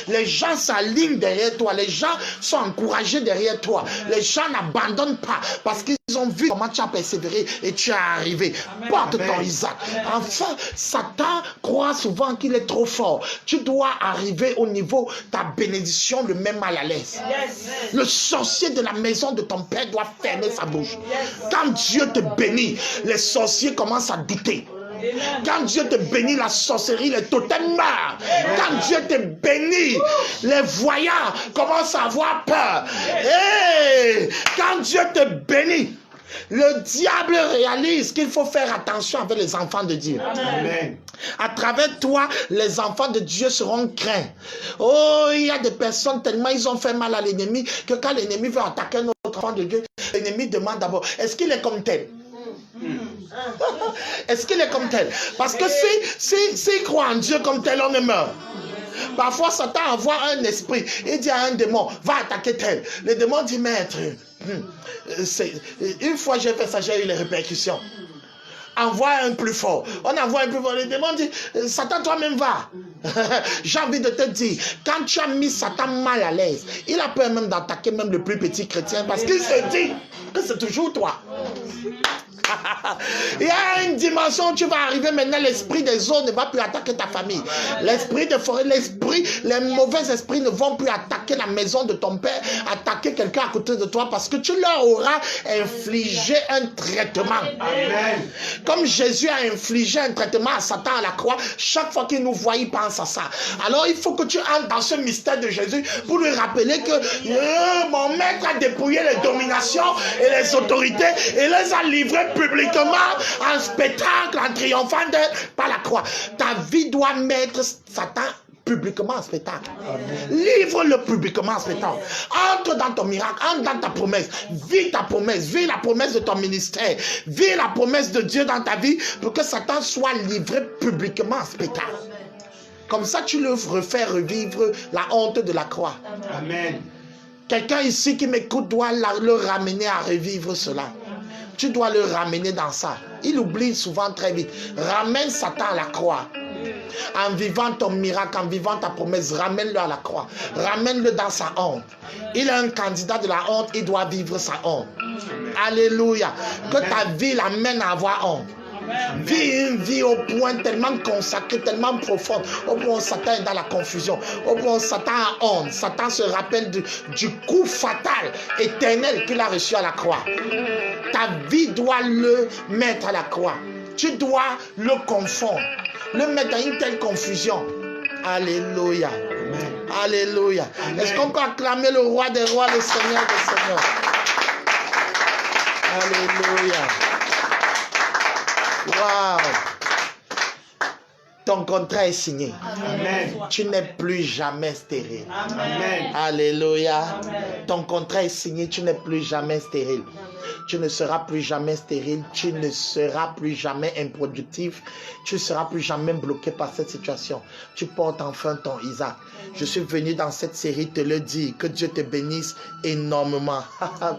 Les gens s'alignent derrière toi. Les gens sont encouragés derrière toi. Les gens n'abandonnent pas parce qu'ils ont vu comment tu as persévéré et tu es arrivé. Porte ton Isaac. Enfin, Satan croit souvent qu'il est trop fort. Tu dois arriver au niveau ta bénédiction le met mal à l'aise. Le sorcier de la maison de ton père doit fermer sa bouche. Quand Dieu te bénit, les sorciers commencent à douter. Quand Dieu te bénit, la sorcellerie, les totems meurent. Quand Dieu te bénit, les voyants commencent à avoir peur. Hey, quand Dieu te bénit, le diable réalise qu'il faut faire attention avec les enfants de Dieu. Amen. À travers toi, les enfants de Dieu seront craints. Oh, il y a des personnes tellement ils ont fait mal à l'ennemi que quand l'ennemi veut attaquer notre enfant de Dieu, l'ennemi demande d'abord, est-ce qu'il est comme tel? Est-ce qu'il est comme tel? Parce que s'il croit en Dieu comme tel, on ne meurt. Parfois, Satan envoie un esprit. Il dit à un démon, va attaquer tel. Le démon dit, maître, une fois j'ai fait ça, j'ai eu les répercussions. Envoie un plus fort. On envoie un plus fort. Le démon dit, Satan, toi-même va. J'ai envie de te dire, quand tu as mis Satan mal à l'aise, il a peur même d'attaquer même le plus petit chrétien parce qu'il se dit que c'est toujours toi. Il y a une dimension où tu vas arriver maintenant, l'esprit des eaux ne va plus attaquer ta famille. L'esprit de forêt, les mauvais esprits ne vont plus attaquer la maison de ton père, attaquer quelqu'un à côté de toi parce que tu leur auras infligé un traitement. Amen. Comme Jésus a infligé un traitement à Satan à la croix, chaque fois qu'il nous voit, il pense à ça. Alors il faut que tu entres dans ce mystère de Jésus pour lui rappeler que mon maître a dépouillé les dominations et les autorités et les a livrées publiquement en spectacle, en triomphant par la croix. Ta vie doit mettre Satan publiquement en spectacle. Livre-le publiquement en spectacle. Entre dans ton miracle, entre dans ta promesse. Vis ta promesse, vis la promesse de ton ministère. Vis la promesse de Dieu dans ta vie pour que Satan soit livré publiquement en spectacle. Comme ça, tu le refais revivre la honte de la croix. Amen. Quelqu'un ici qui m'écoute doit le ramener à revivre cela. Tu dois le ramener dans ça. Il oublie souvent très vite. Ramène Satan à la croix. En vivant ton miracle, en vivant ta promesse, ramène-le à la croix. Ramène-le dans sa honte. Il est un candidat de la honte, il doit vivre sa honte. Alléluia. Que ta vie l'amène à avoir honte. Vis une vie au point tellement consacrée, tellement profonde, au point où Satan est dans la confusion, au point où Satan a honte. Satan se rappelle du coup fatal, éternel qu'il a reçu à la croix. Ta vie doit le mettre à la croix. Tu dois le confondre, le mettre dans une telle confusion. Alléluia. Alléluia. Est-ce qu'on peut acclamer le roi des rois, le Seigneur des seigneurs? Alléluia. Wow. Ton contrat est signé. Amen. Tu n'es plus jamais stérile. Amen. Alléluia. Ton contrat est signé, tu n'es plus jamais stérile. Tu ne seras plus jamais stérile, tu ne seras plus jamais improductif, tu ne seras plus jamais bloqué par cette situation. Tu portes enfin ton Isaac. Je suis venu dans cette série te le dire. Que Dieu te bénisse énormément.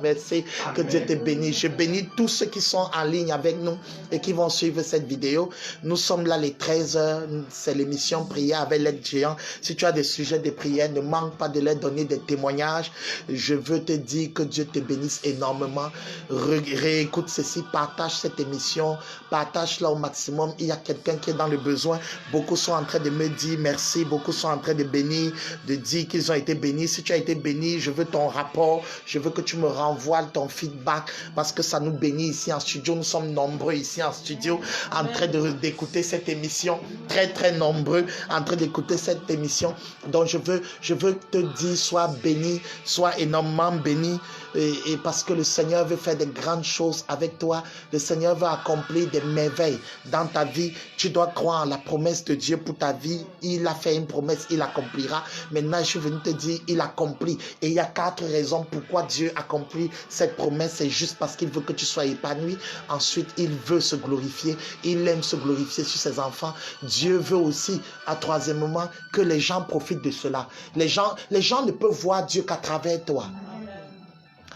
Merci. Amen. Que Dieu te bénisse. Je bénis tous ceux qui sont en ligne avec nous et qui vont suivre cette vidéo. Nous sommes là les 13h. C'est l'émission Prière avec l'aide géant. Si tu as des sujets de prière, ne manque pas de leur donner des témoignages. Je veux te dire que Dieu te bénisse énormément. Réécoute ceci, partage cette émission, partage-la au maximum. Il y a quelqu'un qui est dans le besoin. Beaucoup sont en train de me dire merci, beaucoup sont en train de bénir, de dire qu'ils ont été bénis. Si tu as été béni, je veux ton rapport, je veux que tu me renvoies ton feedback parce que ça nous bénit ici en studio. Nous sommes nombreux ici en studio en train d'écouter cette émission, très très nombreux en train d'écouter cette émission. Donc je veux te dire, sois béni, sois énormément béni et parce que le Seigneur veut faire des grandes choses avec toi. Le Seigneur va accomplir des merveilles dans ta vie. Tu dois croire en la promesse de Dieu pour ta vie. Il a fait une promesse, il accomplira. Maintenant, je suis venu te dire, il accomplit. Et il y a 4 raisons pourquoi Dieu accomplit cette promesse. C'est juste parce qu'il veut que tu sois épanoui. Ensuite, il veut se glorifier. Il aime se glorifier sur ses enfants. Dieu veut aussi, à troisièmement, que les gens profitent de cela. Les gens ne peuvent voir Dieu qu'à travers toi.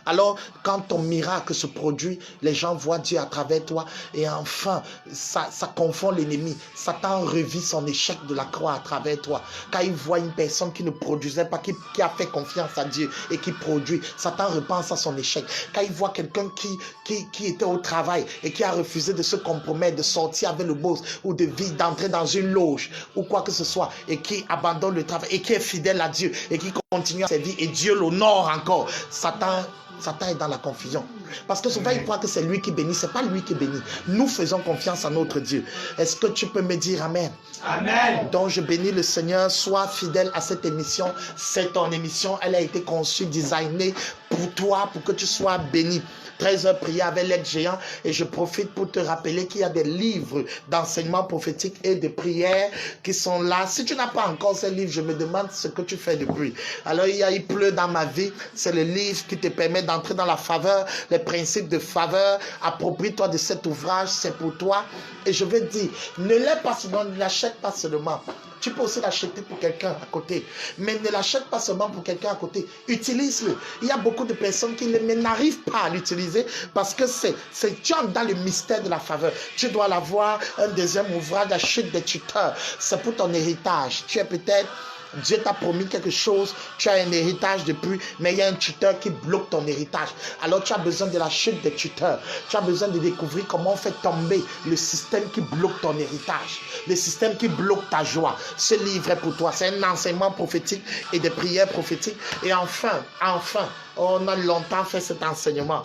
Alors, quand ton miracle se produit, les gens voient Dieu à travers toi et enfin, ça confond l'ennemi. Satan revit son échec de la croix à travers toi. Quand il voit une personne qui ne produisait pas, qui a fait confiance à Dieu et qui produit, Satan repense à son échec. Quand il voit quelqu'un qui était au travail et qui a refusé de se compromettre, de sortir avec le boss ou d'entrer dans une loge ou quoi que ce soit et qui abandonne le travail et qui est fidèle à Dieu et qui continue à servir et Dieu l'honore encore, Satan Satan est dans la confusion. Parce que souvent, il croit que c'est lui qui bénit. Ce n'est pas lui qui bénit. Nous faisons confiance en notre Dieu. Est-ce que tu peux me dire Amen? Amen. Donc, je bénis le Seigneur. Sois fidèle à cette émission. C'est ton émission. Elle a été conçue, designée pour toi, pour que tu sois béni. 13 heures prières avec l'aigle géant. Et je profite pour te rappeler qu'il y a des livres d'enseignement prophétique et de prières qui sont là. Si tu n'as pas encore ces livres, je me demande ce que tu fais depuis. Alors, il pleut dans ma vie. C'est le livre qui te permet d'entrer dans la faveur, les principes de faveur. Approprie-toi de cet ouvrage, c'est pour toi. Et je veux dire, ne l'ai pas seulement, ne l'achète pas seulement. Tu peux aussi l'acheter pour quelqu'un à côté. Mais ne l'achète pas seulement pour quelqu'un à côté. Utilise-le. Il y a beaucoup de personnes qui n'arrivent pas à l'utiliser parce que tu entres dans le mystère de la faveur. Tu dois l'avoir. Un deuxième ouvrage, la chute des tuteurs. C'est pour ton héritage. Tu es peut-être... Dieu t'a promis quelque chose, tu as un héritage depuis, mais il y a un tuteur qui bloque ton héritage. Alors tu as besoin de la chute des tuteurs. Tu as besoin de découvrir comment on fait tomber le système qui bloque ton héritage, le système qui bloque ta joie. Ce livre est pour toi. C'est un enseignement prophétique et des prières prophétiques. Et enfin, on a longtemps fait cet enseignement.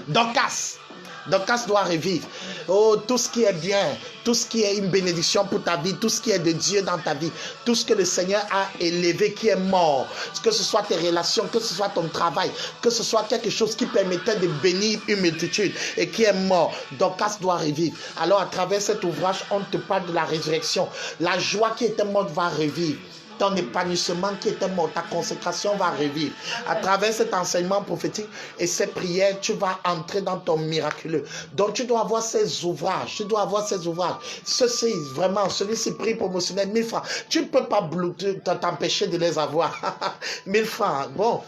Dorcas doit revivre. Oh, tout ce qui est bien, tout ce qui est une bénédiction pour ta vie, tout ce qui est de Dieu dans ta vie, tout ce que le Seigneur a élevé qui est mort, que ce soit tes relations, que ce soit ton travail, que ce soit quelque chose qui permettait de bénir une multitude et qui est mort. Dorcas doit revivre. Alors à travers cet ouvrage, on te parle de la résurrection. La joie qui était morte va revivre. Ton épanouissement qui était mort, ta consécration va revivre. À travers cet enseignement prophétique et ces prières, tu vas entrer dans ton miraculeux. Donc tu dois avoir ces ouvrages. Ceci, vraiment, celui-ci, prix promotionnel, 1000 francs. Tu ne peux pas t'empêcher de les avoir. 1000 francs, bon.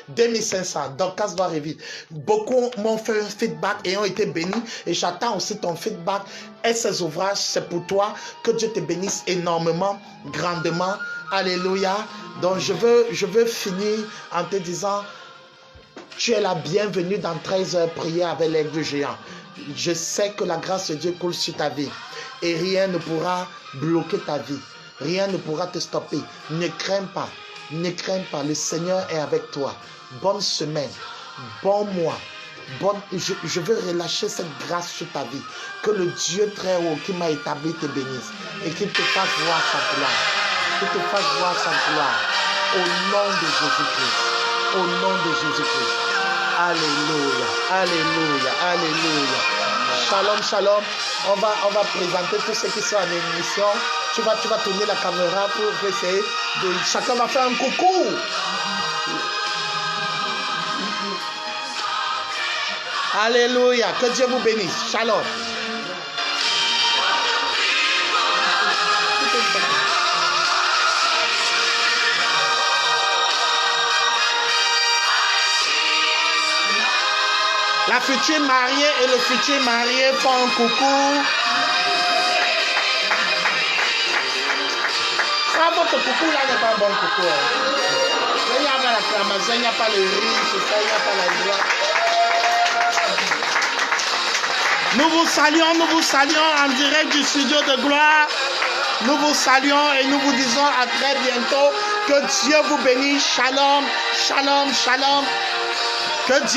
2500, Dorcas doit revivre. Beaucoup m'ont fait un feedback et ont été bénis. Et j'attends aussi ton feedback. Et ces ouvrages, c'est pour toi. Que Dieu te bénisse énormément, grandement. Alléluia. Donc je veux finir en te disant, tu es la bienvenue dans 13 heures prières avec l'aigle géant. Je sais que la grâce de Dieu coule sur ta vie. Et rien ne pourra bloquer ta vie. Rien ne pourra te stopper. Ne crains pas. Ne crains pas, le Seigneur est avec toi. Bonne semaine, bon mois. Je veux relâcher cette grâce sur ta vie. Que le Dieu très haut qui m'a établi te bénisse et qu'il te fasse voir sa gloire. Qu'il te fasse voir sa gloire. Au nom de Jésus-Christ. Au nom de Jésus-Christ. Alléluia, alléluia, alléluia. Shalom, shalom. On va présenter tous ceux qui sont en émission. Tu vas tourner la caméra pour essayer de... Chacun va faire un coucou. Alléluia. Que Dieu vous bénisse. Shalom. La future mariée et le futur marié font un coucou. Ça, votre coucou là n'est pas un bon coucou. Il n'y a pas l'acclamation, il n'y a pas le rire, c'est ça, il n'y a pas la joie. Nous vous saluons en direct du studio de gloire. Nous vous saluons et nous vous disons à très bientôt. Que Dieu vous bénisse. Shalom, shalom, shalom. Que Dieu